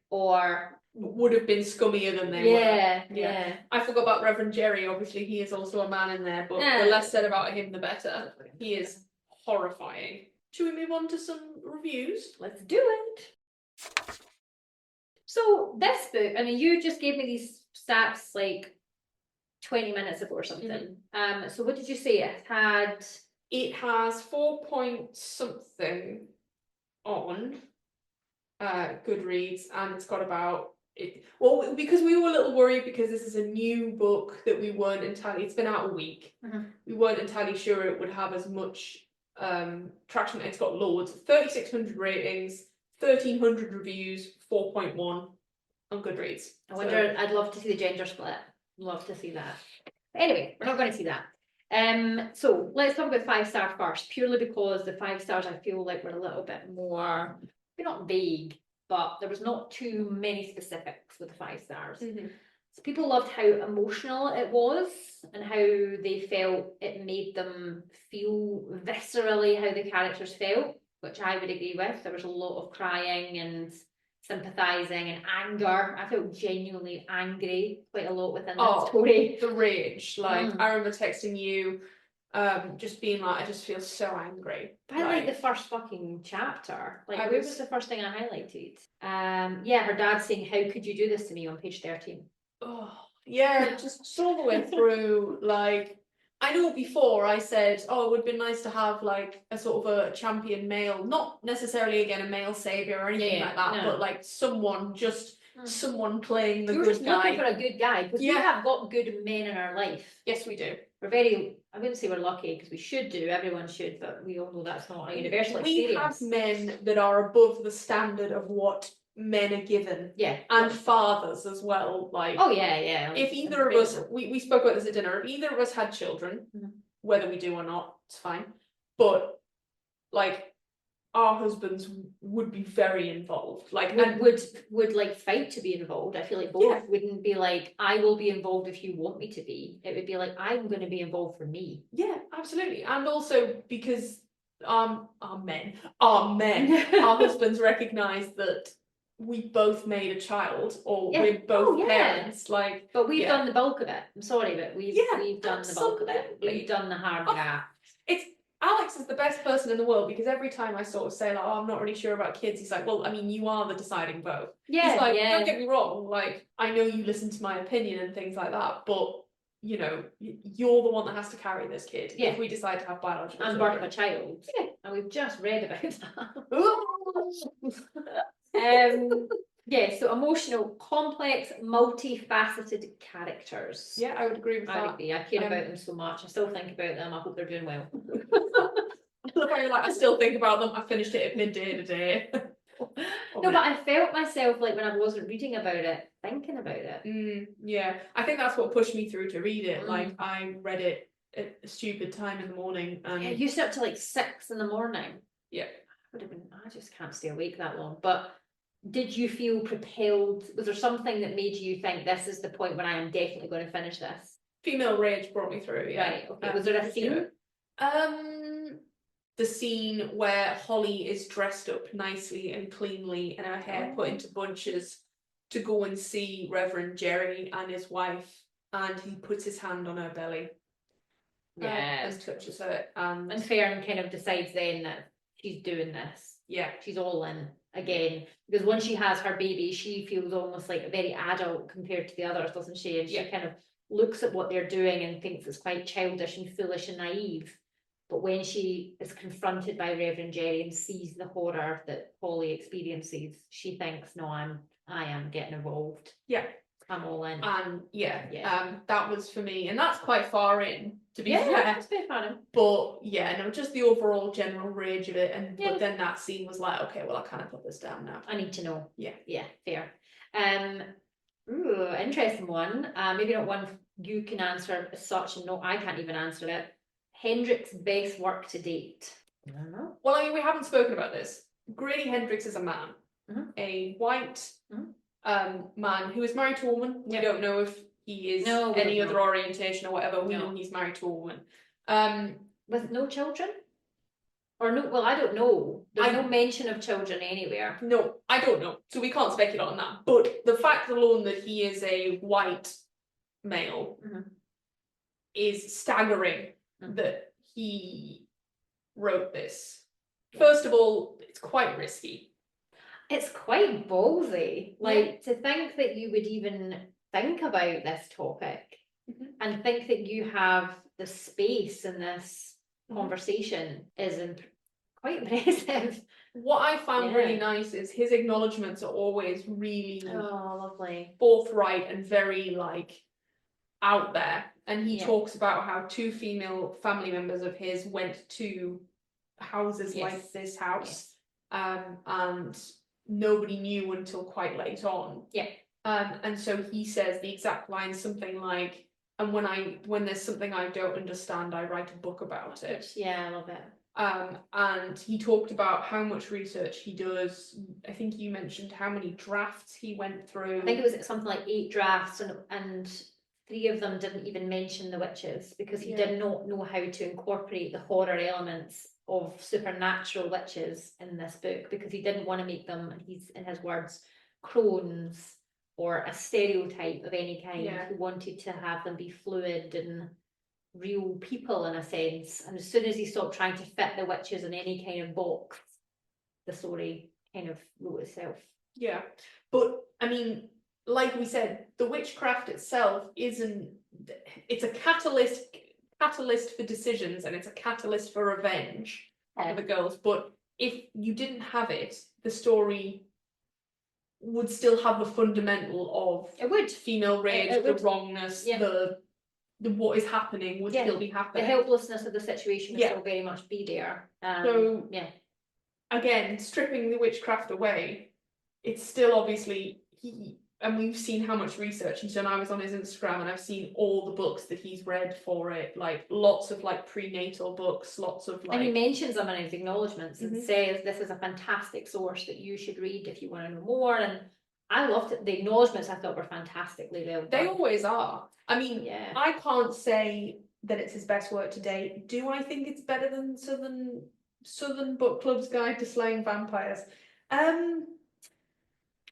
or would have been scummier than they were. Yeah. I forgot about Reverend Jerry. Obviously, he is also a man in there, but the less said about him, the better. He is horrifying. Should we move on to some reviews? Let's do it. So this book, I mean, you just gave me these stats like 20 minutes ago or something. So what did you say it has 4 point something on Goodreads, and it's got about it. Well, because we were a little worried because this is a new book that we weren't entirely. It's been out a week. We weren't entirely sure it would have as much traction. It's got loads, 3,600 ratings, 1,300 reviews, 4.1 on Goodreads. I wonder. I'd love to see the gender split. Love to see that. But anyway, we're not going to see that. So let's talk about 5-star first, purely because the 5 stars I feel like were a little bit more, maybe not vague, but there was not too many specifics with the 5 stars. So people loved how emotional it was and how they felt it made them feel viscerally how the characters felt, which I would agree with. There was a lot of crying and sympathising and anger. I felt genuinely angry quite a lot within this story. The rage. Like, I remember texting you, just being like, I just feel so angry. By like the first fucking chapter. Like, where was the first thing I highlighted? Yeah, her dad saying, "How could you do this to me?" on page 13. Oh, yeah, just all the way through. Like, I know before I said, it would be nice to have like a sort of a champion male, not necessarily again a male savior or anything like that, but like someone playing the good guy. You're just looking for a good guy, because we have got good men in our life. Yes, we do. We're very, I wouldn't say we're lucky, because we should do, everyone should, but we all know that's not a universal experience. We have men that are above the standard of what men are given. Yeah. And fathers as well. Like, if either of us, we spoke about this at dinner, if either of us had children, whether we do or not, it's fine. But like, our husbands would be very involved. Like, would like fight to be involved. I feel like both wouldn't be like, "I will be involved if you want me to be." It would be like, "I'm going to be involved for me." Yeah, absolutely. And also because our husbands recognise that we both made a child, or we're both parents. Like, but we've done the bulk of it. I'm sorry, but we've done the bulk of it. We've done the hard graft. Alex is the best person in the world, because every time I sort of say like, I'm not really sure about kids, he's like, well, I mean, you are the deciding vote. Yeah, he's like, don't get me wrong, like, I know you listen to my opinion and things like that, but you know, you're the one that has to carry this kid if we decide to have biological and birth a child. And we've just read about that. So emotional, complex, multifaceted characters. Yeah, I would agree with that. I agree. I care about them so much. I still think about them. I hope they're doing well. I love how you're like, I still think about them. I finished it at midday today. No, but I felt myself, like, when I wasn't reading about it, thinking about it. Yeah, I think that's what pushed me through to read it. Like, I read it at a stupid time in the morning. And you slept till like 6 in the morning. Yeah. I just can't stay awake that long. But did you feel propelled? Was there something that made you think this is the point when I am definitely going to finish this? Female rage brought me through, yeah. Right, okay. Was there a for scene? sure. The scene where Holly is dressed up nicely and cleanly and her hair put into bunches to go and see Reverend Jerry and his wife, and he puts his hand on her belly. Yeah. And touches her, and Fern kind of decides then that she's doing this. yeah, She's all in again. Because once she has her baby, she feels almost like a very adult compared to the others, doesn't she? And she kind of looks at what they're doing and thinks it's quite childish and foolish and naive. But when she is confronted by Reverend Jerry and sees the horror that Holly experiences, she thinks, no, I am getting involved. Yeah. I'm all in. And that was for me, and that's quite far in, to be fair. Yeah, it's very fun. But yeah, no, just the overall general rage of it, and but then that scene was like, okay, well, I kind of put this down now. I need to know. Yeah, fair. Interesting one. Maybe not one you can answer as such, and no, I can't even answer it. Hendrix's best work to date. I don't know. Well, I mean, we haven't spoken about this. Grady Hendrix is a man, a white man who is married to a woman. We don't know if he is any other orientation or whatever. We know he's married to a woman. With no children? Or no, well, I don't know. There's no mention of children anywhere. No, I don't know. So we can't speculate on that. But the fact alone that he is a white male is staggering that he wrote this. First of all, it's quite risky. It's quite ballsy. Like, to think that you would even think about this topic and think that you have the space in this conversation is quite impressive. What I found really nice is his acknowledgements are always really lovely, forthright and very like out there. And he talks about how 2 female family members of his went to houses like this house, and nobody knew until quite late on. And so he says the exact line, something like, and when there's something I don't understand, I write a book about it. I love it. And he talked about how much research he does. I think you mentioned how many drafts he went through. I think it was something like 8 drafts, and 3 of them didn't even mention the witches because he did not know how to incorporate the horror elements of supernatural witches in this book, because he didn't want to make them, in his words, crones or a stereotype of any kind. He wanted to have them be fluid and real people in a sense. And as soon as he stopped trying to fit the witches in any kind of box, the story kind of wrote itself. Yeah, but I mean, like we said, the witchcraft itself it's a catalyst for decisions, and it's a catalyst for revenge for the girls. But if you didn't have it, the story would still have the fundamental of female rage, the wrongness, the what is happening would still be happening. The helplessness of the situation would still very much be there. Again, stripping the witchcraft away, it's still obviously and we've seen how much research he's done. I was on his Instagram and I've seen all the books that he's read for it, like lots of like prenatal books, lots of like... And he mentions them in his acknowledgements and says this is a fantastic source that you should read if you want to know more. And I loved it. The acknowledgements I thought were fantastically well done. They always are. I mean, I can't say that it's his best work to date. Do I think it's better than Southern Book Club's Guide to Slaying Vampires?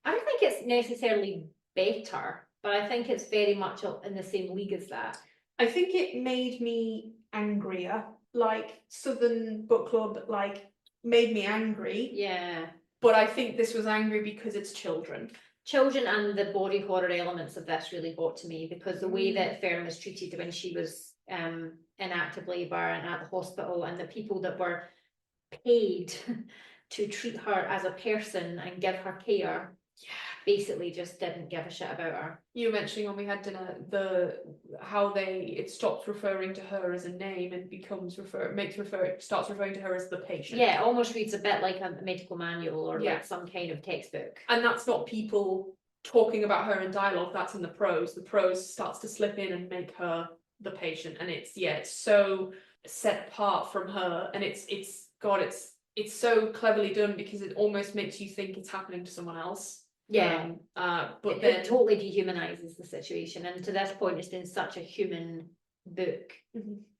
I don't think it's necessarily better, but I think it's very much in the same league as that. I think it made me angrier. Like Southern Book Club, like made me angry. Yeah. But I think this was angry because it's children. Children and the body horror elements of this really got to me, because the way that Fern was treated when she was in active labour and at the hospital, and the people that were paid to treat her as a person and give her care, basically just didn't give a shit about her. You were mentioning when we had dinner how it stops referring to her as a name and starts referring to her as the patient. Yeah, it almost reads a bit like a medical manual or like some kind of textbook. And that's not people talking about her in dialogue, that's in the prose. The prose starts to slip in and make her the patient, and it's so set apart from her, and it's it's so cleverly done because it almost makes you think it's happening to someone else. Yeah. But It then totally dehumanizes the situation, and to this point it's been such a human book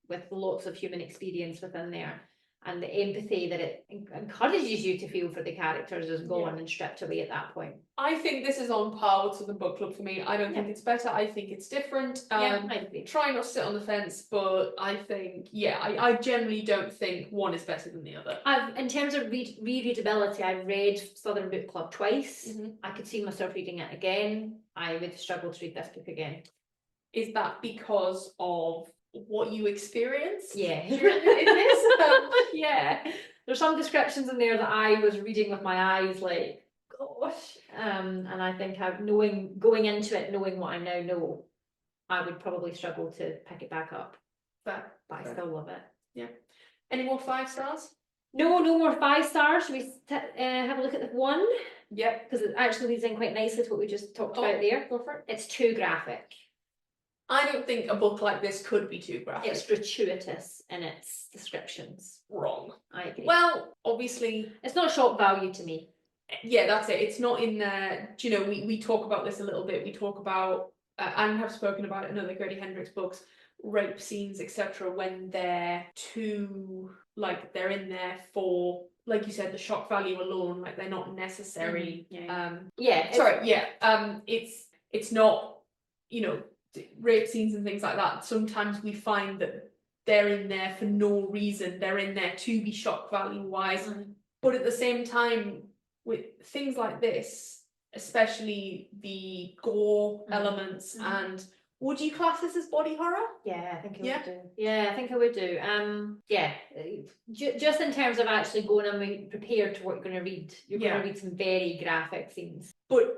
with lots of human experience within there, and the empathy that it encourages you to feel for the characters is gone and stripped away at that point. I think this is on par with Southern Book Club for me. I don't think it's better. I think it's different. I agree. Try not to sit on the fence, but I think, I generally don't think one is better than the other. In terms of rereadability, I've read Southern Book Club twice. I could see myself reading it again. I would struggle to read this book again. Is that because of what you experienced? Yeah. It is. Yeah. There's some descriptions in there that I was reading with my eyes like, gosh. And I think going into it, knowing what I now know, I would probably struggle to pick it back up. But I still love it. Yeah. Any more 5 stars? No more 5 stars. Should we have a look at the 1? Yep. Because it actually leads in quite nicely to what we just talked about there. Go for it. It's too graphic. I don't think a book like this could be too graphic. It's gratuitous in its descriptions. Wrong. I agree. Well, obviously, it's not shock value to me. Yeah, that's it. It's not in there. Do you know, we talk about this a little bit. We talk about, and have spoken about it in other Grady Hendrix books, rape scenes, etc. When they're too, like, they're in there for, like you said, the shock value alone. Like, they're not necessary. It's not, you know, rape scenes and things like that. Sometimes we find that they're in there for no reason. They're in there to be shock value wise, but at the same time, with things like this, especially the gore elements, and would you class this as body horror? Yeah, I think I would do. Yeah, I think I would do. Just in terms of actually going and being prepared to what you're going to read. You're going to read some very graphic scenes. But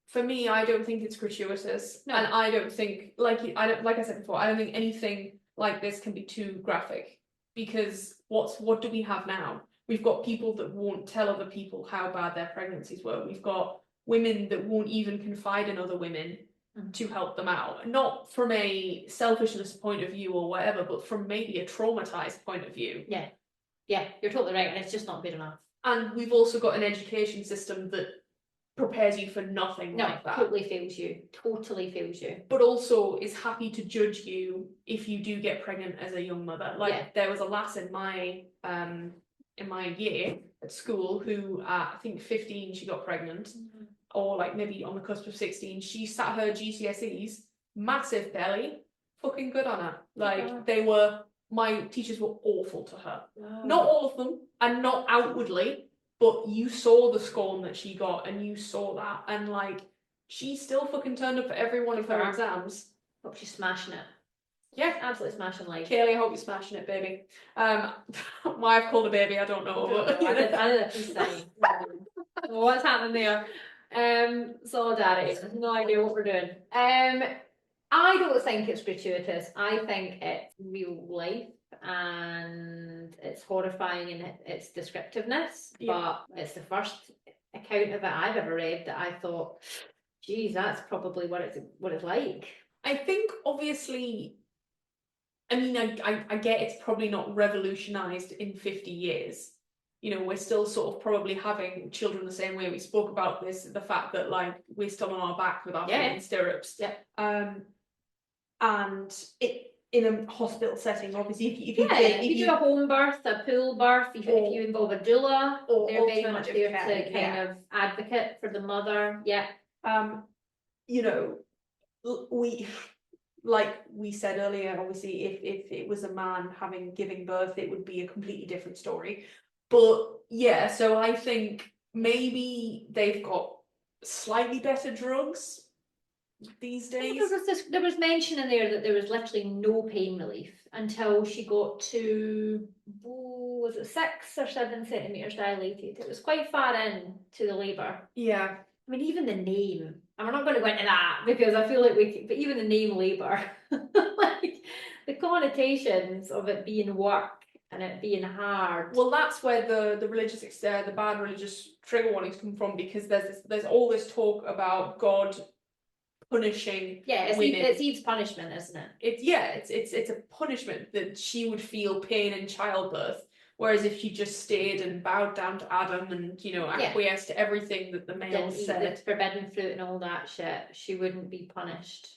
for me, I don't think it's gratuitous, and I don't think, like I said before, I don't think anything like this can be too graphic, because what do we have now? We've got people that won't tell other people how bad their pregnancies were. We've got women that won't even confide in other women to help them out. Not from a selfishness point of view or whatever, but from maybe a traumatized point of view. Yeah, you're totally right, and it's just not good enough. And we've also got an education system that prepares you for nothing like that. Totally fails you. But also is happy to judge you if you do get pregnant as a young mother. Like, there was a lass in my year at school who I think 15 she got pregnant, or like maybe on the cusp of 16. She sat her GCSEs, massive belly, fucking good on her. Like, my teachers were awful to her. Not all of them, and not outwardly, but you saw the scorn that she got, and you saw that, and like, she still fucking turned up for every one of her exams. Hope she's smashing it. Yeah, absolutely smashing life. Kaylee, I hope you're smashing it, baby. Why I've called a baby, I don't know. I did it. What's happening there? Solidarity. No idea what we're doing. I don't think it's gratuitous. I think it's real life, and it's horrifying in its descriptiveness. But it's the first account of it I've ever read that I thought, geez, that's probably what it's like. I think, obviously, I mean, I get it's probably not revolutionised in 50 years. You know, we're still sort of probably having children the same way. We spoke about this, the fact that, like, we're still on our back with our feet in stirrups. And it in a hospital setting, obviously, if you do a home birth, a pool birth, if you involve a doula, they're very much there to kind of advocate for the mother. You know, like we said earlier, obviously, if it was a man giving birth, it would be a completely different story. But yeah, so I think maybe they've got slightly better drugs these days. There was mention in there that there was literally no pain relief until she got to, was it 6 or 7 centimeters dilated? It was quite far in to the labour. Yeah. I mean, even the name, and we're not going to go into that because I feel like but even the name labour, like the connotations of it being work and it being hard. Well, that's where the religious, the bad religious trigger warnings come from, because there's all this talk about God punishing women. It's Eve's punishment, isn't it? It's a punishment that she would feel pain in childbirth, Whereas if she just stayed and bowed down to Adam and, you know, acquiesced to everything that the Didn't male eat the said. forbidden fruit and all that shit, she wouldn't be punished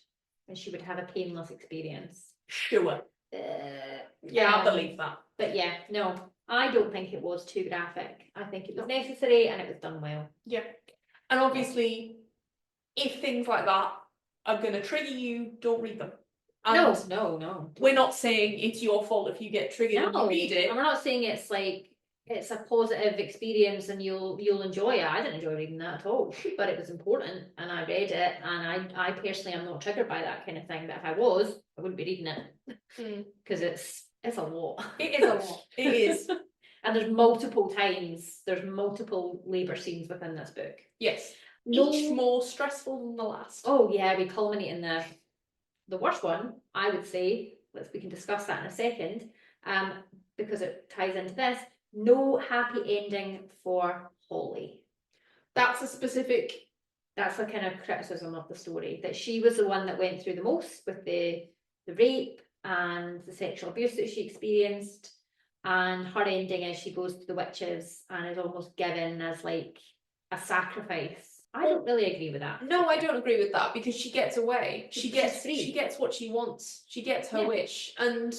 and she would have a painless experience. Sure. Yeah, I believe that. But yeah, no, I don't think it was too graphic. I think it was necessary and it was done well. Yeah. And obviously, if things like that are going to trigger you, don't read them. And no. We're not saying it's your fault if you get triggered and you read it. And we're not saying it's like it's a positive experience and you'll enjoy it. I didn't enjoy reading that at all, but it was important and I read it, and I personally am not triggered by that kind of thing. But if I was, I wouldn't be reading it because it's a lot. It is a lot. It is. And there's multiple labour scenes within this book. Yes. Each more stressful than the last. Oh yeah, we culminate in the worst one, I would say. We can discuss that in a second, because it ties into this. No happy ending for Holly. That's That's a kind of criticism of the story, that she was the one that went through the most with the rape and the sexual abuse that she experienced, and her ending is she goes to the witches and is almost given as like a sacrifice. I don't really agree with that. No, I don't agree with that, because she gets away. She gets what she wants. She gets her wish, and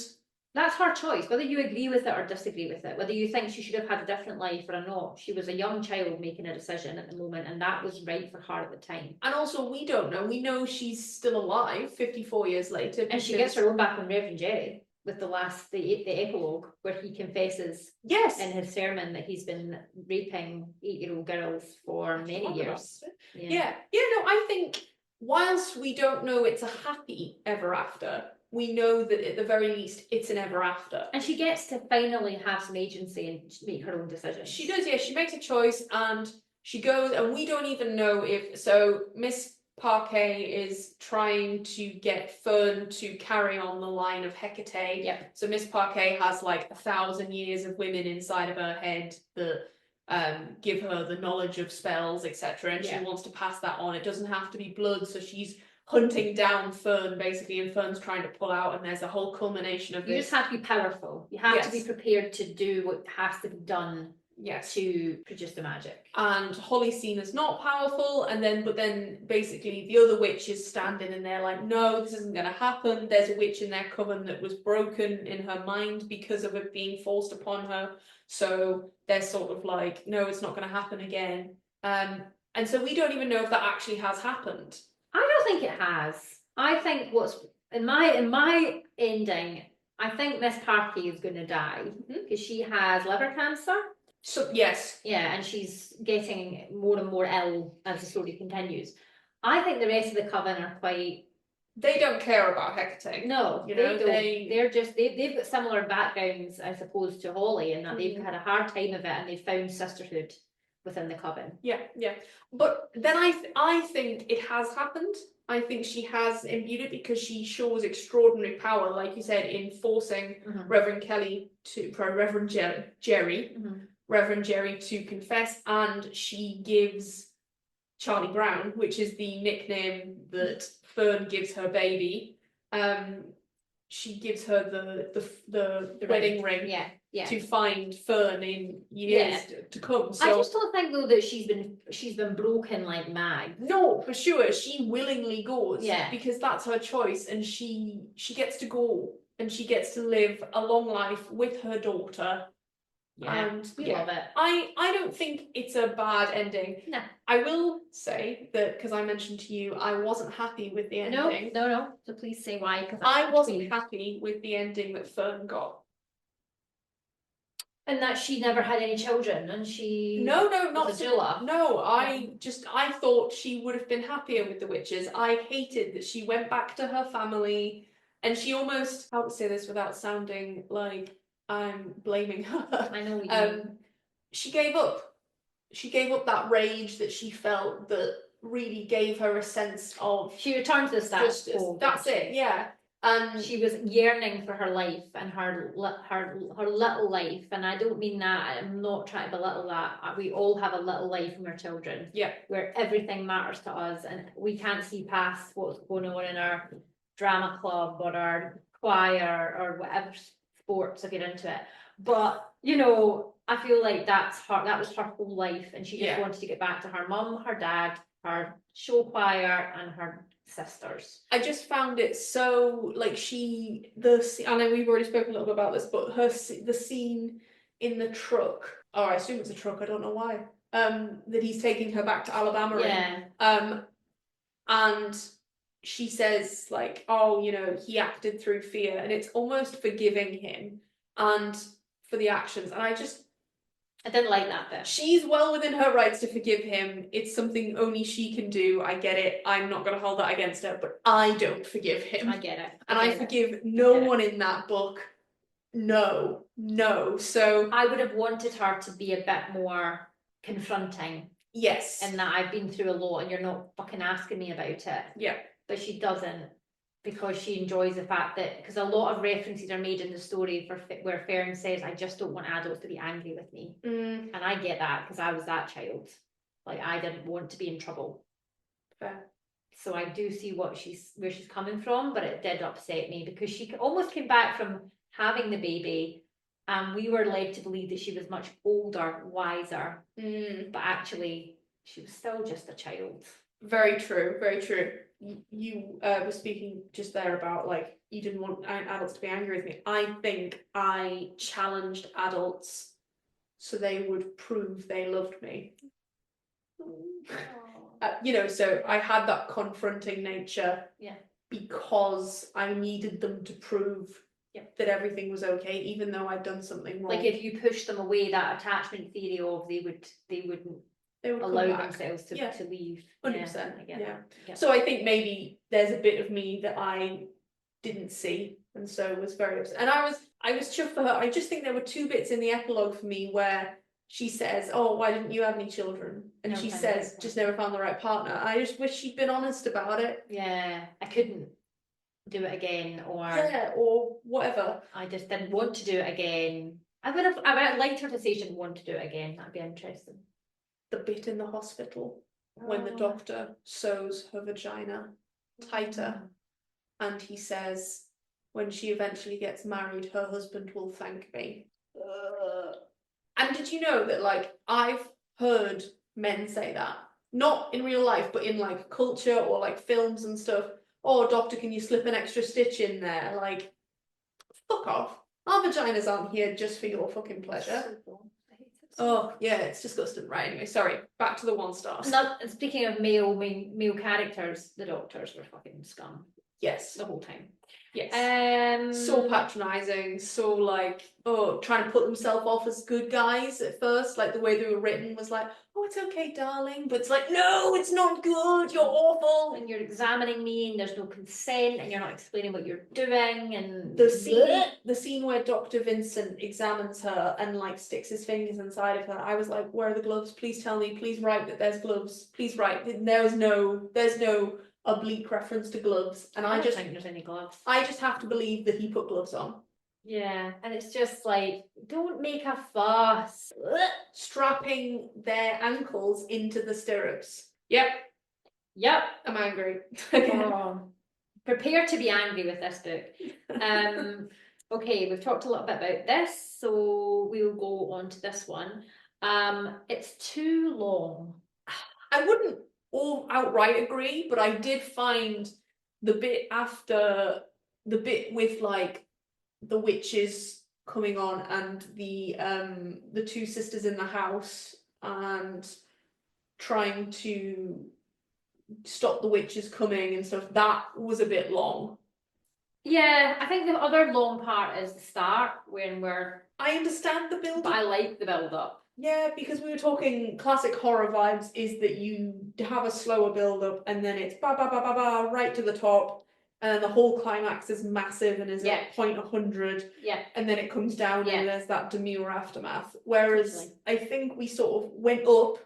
that's her choice. Whether you agree with it or disagree with it, whether you think she should have had a different life or not, she was a young child making a decision at the moment, and that was right for her at the time. And also, we don't know. We know she's still alive 54 years later, and she gets her own back on Reverend Jerry with the epilogue, where he confesses in his sermon that he's been raping 8-year-old girls for many years. Yeah, no, I think whilst we don't know it's a happy ever after, we know that at the very least it's an ever after. And she gets to finally have some agency and make her own decisions. She does, yeah. She makes a choice and she goes, and we don't even know if, so Miss Parquet is trying to get Fern to carry on the line of Hecate. Yeah. So Miss Parquet has like 1,000 years of women inside of her head that give her the knowledge of spells, etc. And she wants to pass that on. It doesn't have to be blood, so she's hunting down Fern basically, and Fern's trying to pull out, and there's a whole culmination of this. You just have to be powerful. You have to be prepared to do what has to be done. Yes. To produce the magic. And Holly's seen as not powerful, but then basically the other witch is standing and they're like, no, this isn't going to happen. There's a witch in their coven that was broken in her mind because of it being forced upon her. So they're sort of like, no, it's not going to happen again. And so we don't even know if that actually has happened. I don't think it has. I think what's in my ending, I think Miss Parkey is going to die because she has liver cancer. So yes. Yeah, and she's getting more and more ill as the story continues. I think the rest of the coven are quite. They don't care about Hecate. No, they don't. They're just they've got similar backgrounds, I suppose, to Holly, in that they've had a hard time of it and they've found sisterhood within the coven. Yeah. But then I think it has happened. I think she has imbued it because she shows extraordinary power, like you said, in forcing Reverend Jerry to confess, and she gives Charlie Brown, which is the nickname that Fern gives her baby. She gives her the wedding ring to find Fern in years to come. So I just don't think though that she's been broken like Mag. No, for sure. She willingly goes because that's her choice, and she gets to go and she gets to live a long life with her daughter. Yeah, and we love it. I don't think it's a bad ending. No. I will say that, because I mentioned to you, I wasn't happy with the ending. No. So please say why. Because I wasn't happy with the ending that Fern got. And that she never had any children, and she not a doula. No, I thought she would have been happier with the witches. I hated that she went back to her family, and she almost, how to say this without sounding like I'm blaming her. I know you she gave up. She gave up that rage that she felt that really gave her a sense of. She returned to the status quo. That's it, yeah. And she was yearning for her life and her little life, and I don't mean that. I'm not trying to belittle that. We all have a little life when we're children. Yeah. Where everything matters to us, and we can't see past what's going on in our drama club or our choir or whatever sports if you're into it. But you know, I feel like that was her whole life, and she just Yeah. wanted to get back to her mum, her dad, her show choir, and her sisters. I just found it so like I know we've already spoken a little bit about this, but the scene in the truck. Oh, I assume it's a truck. I don't know why. That he's taking her back to Alabama in. Yeah. And she says like, oh, you know, he acted through fear, and it's almost forgiving him and for the actions. And I didn't like that bit. she's well within her rights to forgive him. It's something only she can do. I get it. I'm not going to hold that against her, but I don't forgive him. I get it. And I forgive no one in that book. No. So I would have wanted her to be a bit more confronting, yes. and that I've been through a lot and you're not fucking asking me about it. Yeah. But she doesn't, because she enjoys the fact that, because a lot of references are made in the story where Fern says, I just don't want adults to be angry with me. And I get that, because I was that child. Like, I didn't want to be in trouble. Fair. So I do see where she's coming from, but it did upset me, because she almost came back from having the baby, and we were led to believe that she was much older, wiser, but actually she was still just a child. Very true, very true. You were speaking just there about like you didn't want adults to be angry with me. I think I challenged adults so they would prove they loved me. You know, so I had that confronting nature. Yeah. Because I needed them to prove that everything was okay, even though I'd done something wrong. Like if you push them away, that attachment theory of they wouldn't allow themselves to leave. 100%. Yeah. So I think maybe there's a bit of me that I didn't see, and so was very upset. And I was chuffed for her. I just think there were two bits in the epilogue for me where she says, oh, why didn't you have any children? And she says, just never found the right partner. I just wish she'd been honest about it. Yeah, I couldn't do it again, or whatever. I just didn't want to do it again. I would have liked her to say she didn't want to do it again. That'd be interesting. The bit in the hospital when the doctor sews her vagina tighter, and he says, when she eventually gets married, her husband will thank me. And did you know that, like, I've heard men say that, not in real life, but in like culture or like films and stuff. Oh, doctor, can you slip an extra stitch in there? Like, fuck off. Our vaginas aren't here just for your fucking pleasure. Oh, yeah, it's disgusting. Right, anyway, sorry. Back to the 1 stars. Speaking of male characters, the doctors were fucking scum. Yes. The whole time. Yes. So patronising, so like, trying to put themselves off as good guys at first. Like the way they were written was like, oh, it's okay, darling. But it's like, no, it's not good. You're awful. And you're examining me and there's no consent and you're not explaining what you're doing. And the scene where Dr. Vincent examines her and like sticks his fingers inside of her, I was like, where are the gloves? Please tell me. Please write that there's gloves. Please write. There's no oblique reference to gloves, and I don't just think there's any gloves. I just have to believe that he put gloves on. Yeah, and it's just like, don't make a fuss. Strapping their ankles into the stirrups. Yep. I'm angry. Prepare to be angry with this book. Okay, we've talked a little bit about this, so we'll go on to this one. It's too long. I wouldn't all outright agree, but I did find the bit after the bit with like the witches coming on and the 2 sisters in the house and trying to stop the witches coming and stuff, that was a bit long. Yeah, I think the other long part is the start when I understand the build-up. But I like the build-up. Yeah, because we were talking classic horror vibes is that you have a slower build-up and then it's ba ba ba ba ba right to the top, and the whole climax is massive and is at point 100. Yeah. And then it comes down and there's that demure aftermath. Whereas I think we sort of went up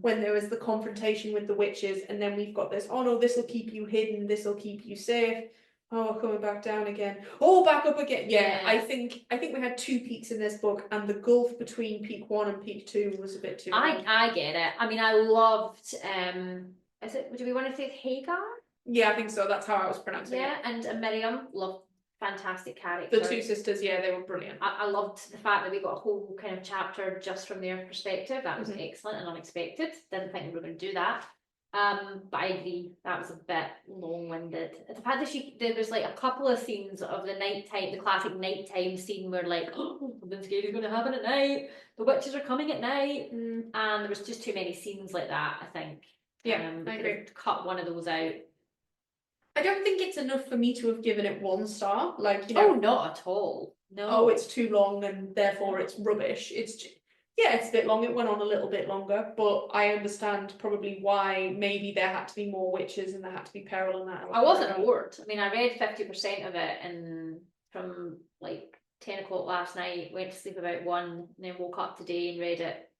when there was the confrontation with the witches, and then we've got this, oh no, this will keep you hidden, this will keep you safe. Oh, coming back down again. Oh, back up again. Yeah, I think we had 2 peaks in this book, and the gulf between peak 1 and peak 2 was a bit too long. I get it. I mean, I loved do we want to say Hagar? Yeah, I think so. That's how I was pronouncing it. Yeah, and Miriam, loved fantastic character. The two sisters, yeah, they were brilliant. I loved the fact that we got a whole kind of chapter just from their perspective. That was excellent and unexpected. Didn't think we were going to do that. But I agree, that was a bit long-winded. The fact that there was like a couple of scenes of the nighttime, the classic nighttime scene where like, oh, something scary is going to happen at night. The witches are coming at night, and there was just too many scenes like that. I think. Yeah, I agree. Cut one of those out. I don't think it's enough for me to have given it 1 star. Like, Oh, not at all. No. Oh, it's too long and therefore it's rubbish. It's a bit long. It went on a little bit longer, but I understand probably why maybe there had to be more witches and there had to be peril in that. I wasn't bored. I mean, I read 50% of it and from like 10 o'clock last night, went to sleep about 1, and then woke up today and read it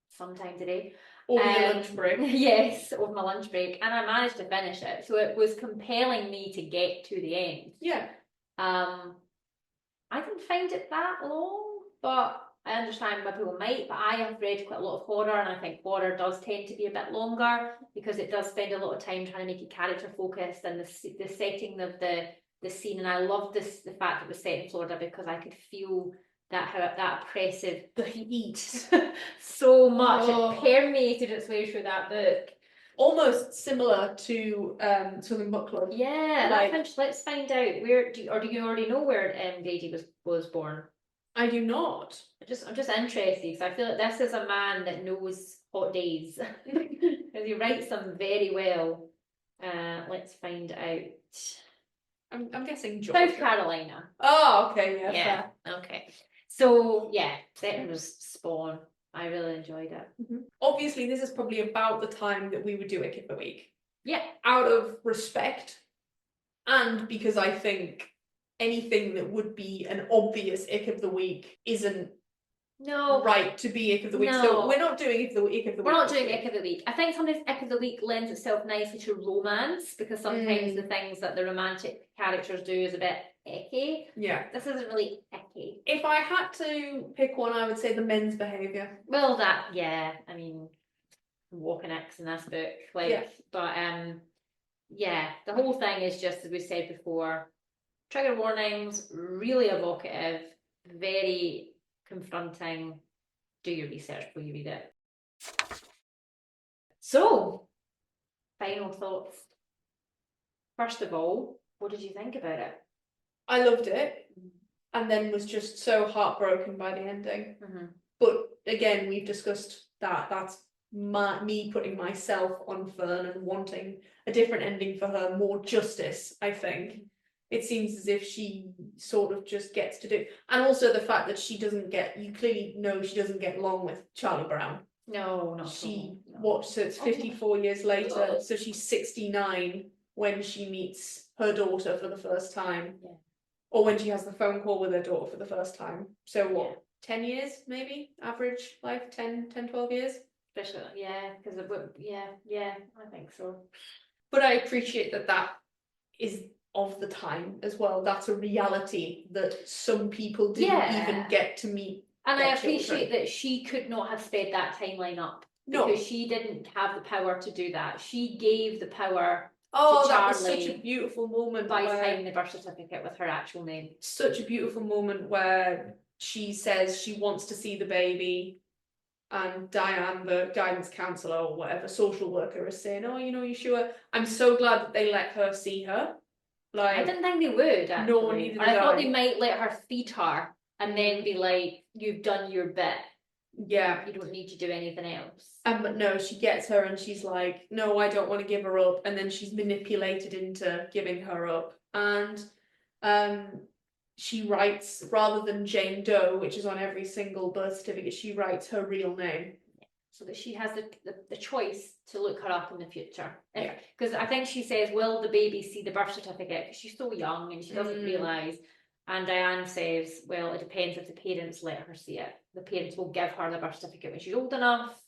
sometime today. Over your lunch break. Yes, over my lunch break, and I managed to finish it. So it was compelling me to get to the end. Yeah. I didn't find it that long, but I understand why people might. But I have read quite a lot of horror, and I think horror does tend to be a bit longer because it does spend a lot of time trying to make it character focused and the setting of the scene. And I love the fact that it was set in Florida because I could feel that oppressive, the heat so much. It permeated its way through that book. Almost similar to Southern Book Club. Yeah, let's find out where do you already know where Grady was born? I do not. I'm just interested because I feel like this is a man that knows hot days because he writes them very well. Let's find out. I'm guessing Georgia. South Carolina. Oh, okay, yeah. Yeah. Okay. So yeah, second was Spawn. I really enjoyed it. Obviously, this is probably about the time that we would do Ick of the Week. Yeah. Out of respect, and because I think anything that would be an obvious Ick of the Week isn't right to be Ick of the Week. No. So we're not doing Ick of the Week. We're not doing Ick of the Week. I think sometimes Ick of the Week lends itself nicely to romance because sometimes the things that the romantic characters do is a bit icky. Yeah. This isn't really icky. If I had to pick one, I would say the men's behaviour. Well, I mean, walking X in this book. But the whole thing is just, as we said before, trigger warnings, really evocative, very confronting. Do your research before you read it. So, final thoughts. First of all, what did you think about it? I loved it, and then was just so heartbroken by the ending. But again, we've discussed that's me putting myself on Fern and wanting a different ending for her, more justice, I think. It seems as if she sort of just gets to do, and also the fact that you clearly know she doesn't get along with Charlie Brown. No, not so it's 54 years later, so she's 69 when she meets her daughter for the first time. Yeah. Or when she has the phone call with her daughter for the first time. So what, 10 years maybe? Average life, 10, 12 years? Especially, because I think so. But I appreciate that is of the time as well. That's a reality that some people didn't even get to meet. And I appreciate that she could not have sped that timeline up. Because she didn't have the power to do that. She gave the power to Charlie. That was such a beautiful moment by signing the birth certificate with her actual name. Such a beautiful moment where she says she wants to see the baby, and Diane, the guidance counsellor or whatever, social worker, is saying, "Oh, you sure?" I'm so glad that they let her see her. I didn't think they would, actually. No, neither did I thought they might let her feed her and then be like, "You've done your bit. Yeah, you don't need to do anything else." But no, she gets her and she's like, "No, I don't want to give her up," and then she's manipulated into giving her up. And she writes, rather than Jane Doe, which is on every single birth certificate, she writes her real name. So that she has the choice to look her up in the future. Because I think she says, "Will the baby see the birth certificate?" Because she's so young and she doesn't realise. And Diane says, "Well, it depends if the parents let her see it. The parents will give her the birth certificate when she's old enough,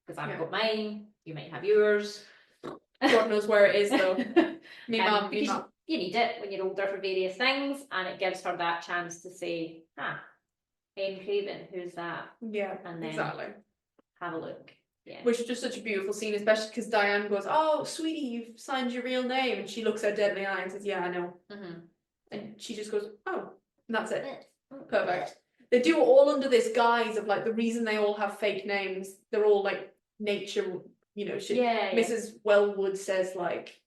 because I've got mine, you might have yours." God knows where it is though. You need it when you're older for various things, and it gives her that chance to say, N. Craven, who's that? Yeah, and then exactly. Have a look. Yeah. Which is just such a beautiful scene, especially because Diane goes, "Oh, sweetie, you've signed your real name," and she looks her dead in the eye and says, "Yeah, I know." And she just goes, oh, and that's it. Perfect. They do it all under this guise of like the reason they all have fake names. They're all like nature, you know. Mrs. Wellwood says like,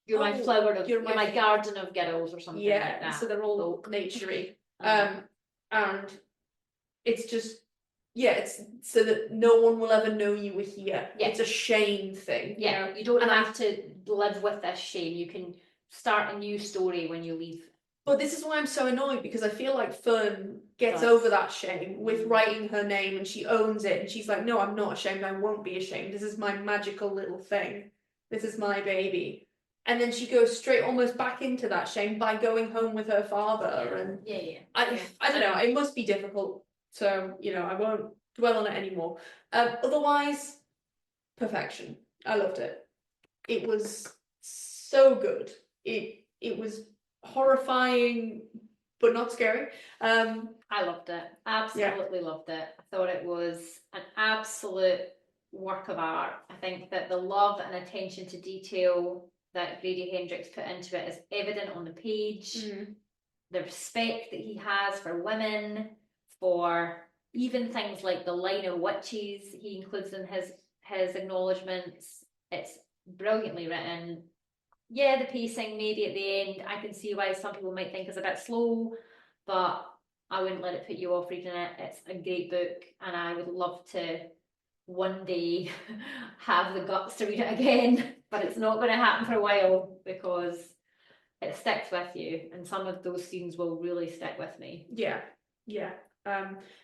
you're my flower of, you're you're my garden of girls or something like that. So they're all naturey. And it's just, it's so that no one will ever know you were here. Yeah. It's a shame thing. Yeah, you don't have to live with this shame. You can start a new story when you leave. But this is why I'm so annoyed, because I feel like Fern gets over that shame with writing her name, and she owns it, and she's like, no, I'm not ashamed, I won't be ashamed. This is my magical little thing. This is my baby. And then she goes straight almost back into that shame by going home with her father. And I don't know, it must be difficult. So, you know, I won't dwell on it anymore. Otherwise, perfection. I loved it. It was so good. It was horrifying, but not scary. I loved it. Absolutely loved it. I thought it was an absolute work of art. I think that the love and attention to detail that Grady Hendrix put into it is evident on the page. The respect that he has for women, for even things like the line of witches he includes in his acknowledgements. It's brilliantly written. Yeah, the pacing maybe at the end, I can see why some people might think is a bit slow, but I wouldn't let it put you off reading it. It's a great book, and I would love to one day have the guts to read it again, but it's not going to happen for a while because it sticks with you, and some of those scenes will really stick with me. Yeah.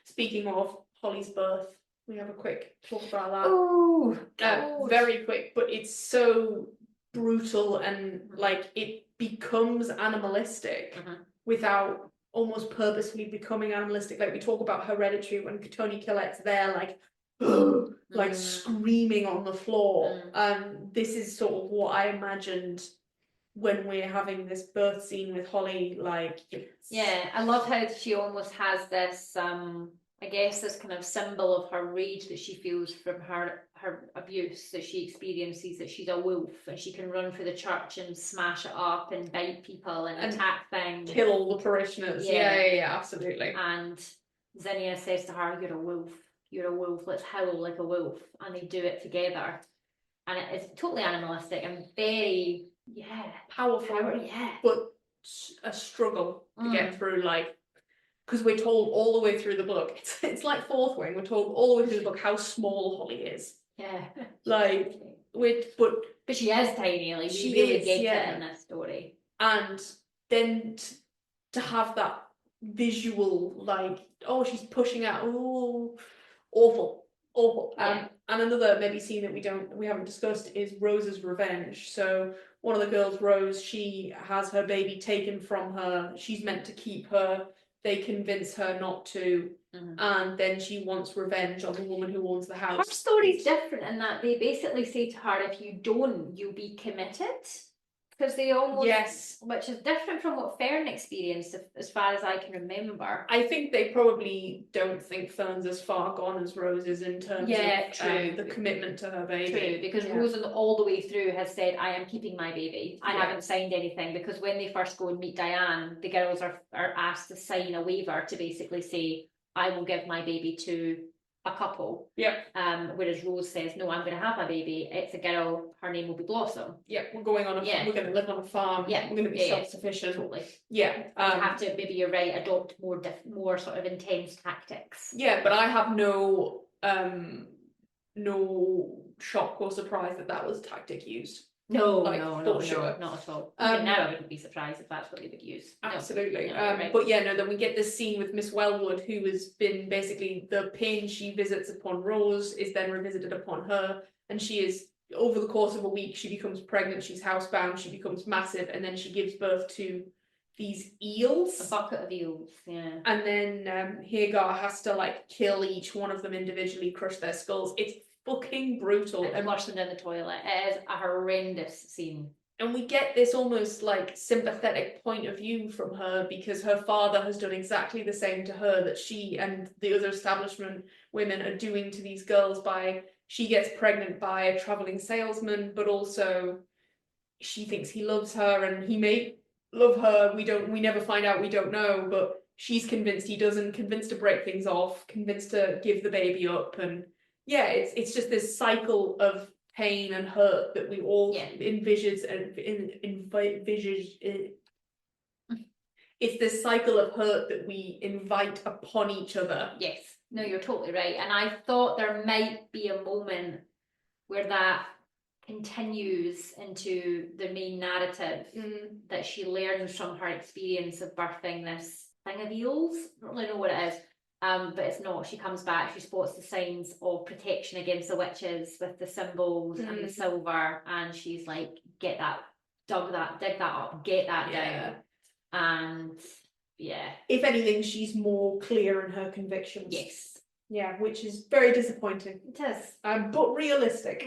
Speaking of Holly's birth, we have a quick talk about that. Oh, very quick, but it's so brutal, and like it becomes animalistic without almost purposefully becoming animalistic. Like we talk about Hereditary when Tony Collette's there, like like screaming on the floor. This is sort of what I imagined when we're having this birth scene with Holly. Like, I love how she almost has this I guess this kind of symbol of her rage that she feels from her abuse that she experiences, that she's a wolf and she can run through the church and smash it up and bite people and attack things, kill all the parishioners. Yeah, absolutely. And Zinnia says to her, you're a wolf, let's howl like a wolf, and they do it together, and it is totally animalistic and very powerful, but a struggle to get through, like, because we're told all the way through the book, it's like Fourth Wing, we're told all the way through the book how small Holly is. Like, but she is tiny, like she really gets it in this story. And then to have that visual, like, oh, she's pushing out, awful. And another maybe scene that we haven't discussed is Rose's revenge. So one of the girls, Rose, she has her baby taken from her. She's meant to keep her. They convince her not to, and then she wants revenge on the woman who owns the house. Her story's different in that they basically say to her, if you don't, you'll be committed. Because they almost, which is different from what Fern experienced, as far as I can remember. I think they probably don't think Fern's as far gone as Rose is in terms of the commitment to her baby. True, because Rose all the way through has said, I am keeping my baby. I haven't signed anything, because when they first go and meet Diane, the girls are asked to sign a waiver to basically say, I will give my baby to a couple. Whereas Rose says, no, I'm going to have my baby. It's a girl. Her name will be Blossom. We're going on we're going to live on a farm. We're going to be self-sufficient. Totally. You have to, maybe you're right, adopt more sort of intense tactics. But I have no shock or surprise that was a tactic used. No, sure. Not at all. Even now I wouldn't be surprised if that's what they would use. Absolutely. Right. But then we get this scene with Miss Wellwood, who has been basically, the pain she visits upon Rose is then revisited upon her, and she is, over the course of a week, she becomes pregnant, she's housebound, she becomes massive, and then she gives birth to these eels. A bucket of eels, And then Hagar has to like kill each one of them individually, crush their skulls. It's fucking brutal. And flush them down the toilet. It is a horrendous scene. And we get this almost like sympathetic point of view from her, because her father has done exactly the same to her that she and the other establishment women are doing to these girls, by she gets pregnant by a traveling salesman, but also she thinks he loves her, and he may love her. We never find out. We don't know, but she's convinced he doesn't. Convinced to break things off. Convinced to give the baby up, and yeah, it's just this cycle of pain and hurt that we all envisage and envisage. It's this cycle of hurt that we invite upon each other. Yes, no, you're totally right. And I thought there might be a moment where that continues into the main narrative, that she learns from her experience of birthing this thing of eels. I don't really know what it is, but it's not. She comes back, she spots the signs of protection against the witches with the symbols and the silver, and she's like, get that, dig that up, get that down. And yeah, if anything, she's more clear in her convictions. Yes. Yeah, which is very disappointing. It is. But realistic.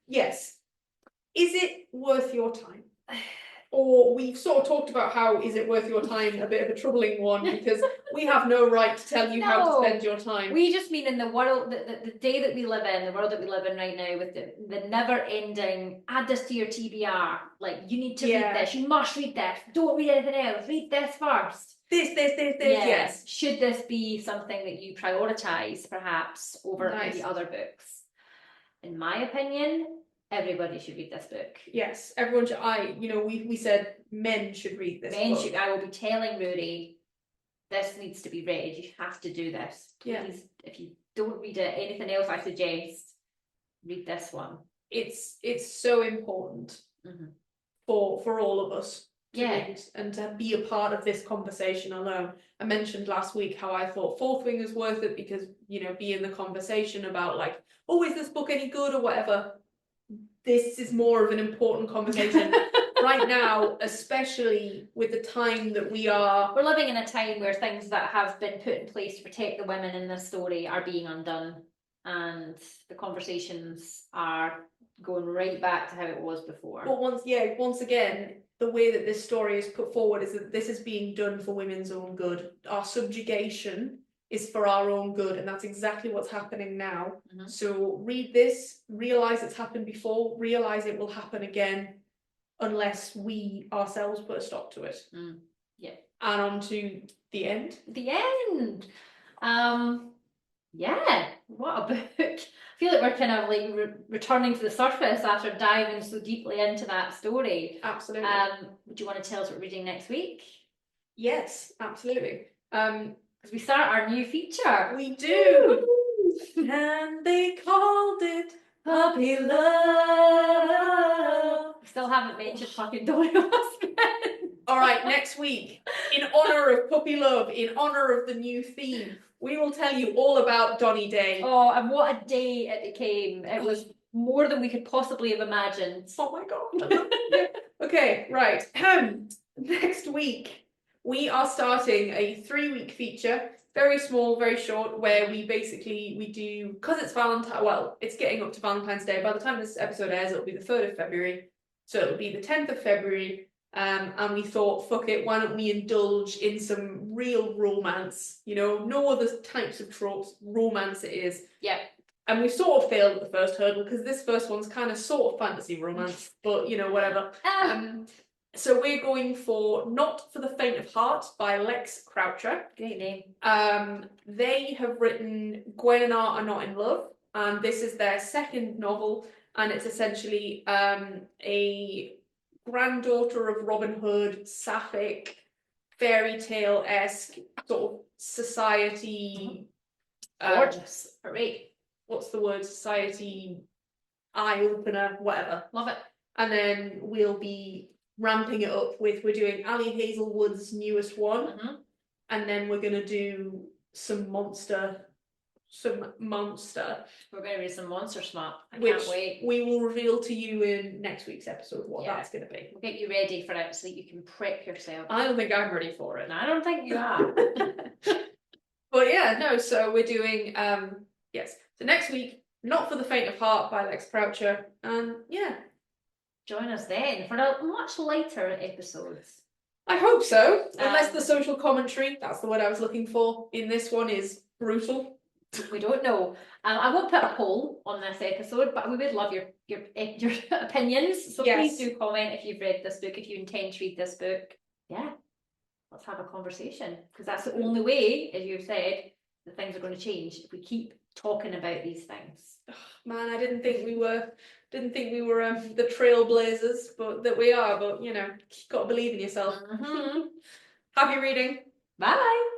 Yes. Is it worth your time? Or we've sort of talked about how is it worth your time, a bit of a troubling one, because we have no right to tell you how to spend your time. We just mean in the world, the day that we live in, the world that we live in right now, with the never-ending, add this to your TBR, like, you need to read this, you must read this, don't read anything else, read this first. This, yes. Should this be something that you prioritise, perhaps, over maybe other books? In my opinion, everybody should read this book. Yes, everyone should. We said men should read this book. Should. I will be telling Rory, this needs to be read. You have to do this. Please, if you don't read it, anything else I suggest, read this one. It's so important for all of us to read and to be a part of this conversation. I mentioned last week how I thought Fourth Wing was worth it because, be in the conversation about like, oh, is this book any good or whatever. This is more of an important conversation right now, especially with the time that we're living in a time where things that have been put in place to protect the women in this story are being undone, and the conversations are going right back to how it was before. But once again, the way that this story is put forward is that this is being done for women's own good. Our subjugation is for our own good, and that's exactly what's happening now. So read this, realise it's happened before, realise it will happen again unless we ourselves put a stop to it. Yeah. And on to the end. The end! Yeah, what a book. I feel like we're kind of like returning to the surface after diving so deeply into that story. Absolutely. Do you want to tell us what we're reading next week? Yes, absolutely. Because we start our new feature. We do. And they called it Puppy Love. We still haven't mentioned fucking Doyle. All right, next week, in honour of Puppy Love, in honour of the new theme, we will tell you all about Donny Day. Oh, and what a day it became. It was more than we could possibly have imagined. Oh my God. Okay, right. Next week, we are starting a 3-week feature, very small, very short, where we do, because it's it's getting up to Valentine's Day. By the time this episode airs, it'll be the 3rd of February. So it'll be the 10th of February. And we thought, fuck it, why don't we indulge in some real romance? No other types of tropes, romance it is. Yeah. And we sort of failed at the first hurdle, because this first one's kind of sort of fantasy romance, but, whatever. So we're going for Not for the Faint of Heart by Lex Croucher. Great name. They have written Gwen and Art Are Not in Love, and this is their second novel, and it's essentially a granddaughter of Robin Hood, sapphic, fairy tale-esque sort of society. Gorgeous. Hooray. What's the word? Society eye-opener, whatever. Love it. And then we'll be ramping it up with, we're doing Ali Hazelwood's newest one, and then we're going to do some monster. We're going to read some monster smut. I which can't wait. We will reveal to you in next week's episode what that's going to be. We'll get you ready for it so that you can prep yourself. I don't think I'm ready for it. No, I don't think you are. But yeah, no, so we're doing, so next week, Not for the Faint of Heart by Lex Croucher, and yeah. Join us then for a much lighter episode. I hope so, unless the social commentary, that's the word I was looking for, in this one is brutal. We don't know. I won't put a poll on this episode, but we would love your opinions. So Yes. please do comment if you've read this book, if you intend to read this book. Yeah, let's have a conversation, because that's the only way, as you've said, that things are going to change if we keep talking about these things. Man, I didn't think we were the trailblazers, but that we are. But you know, you've got to believe in yourself. Happy reading. Bye.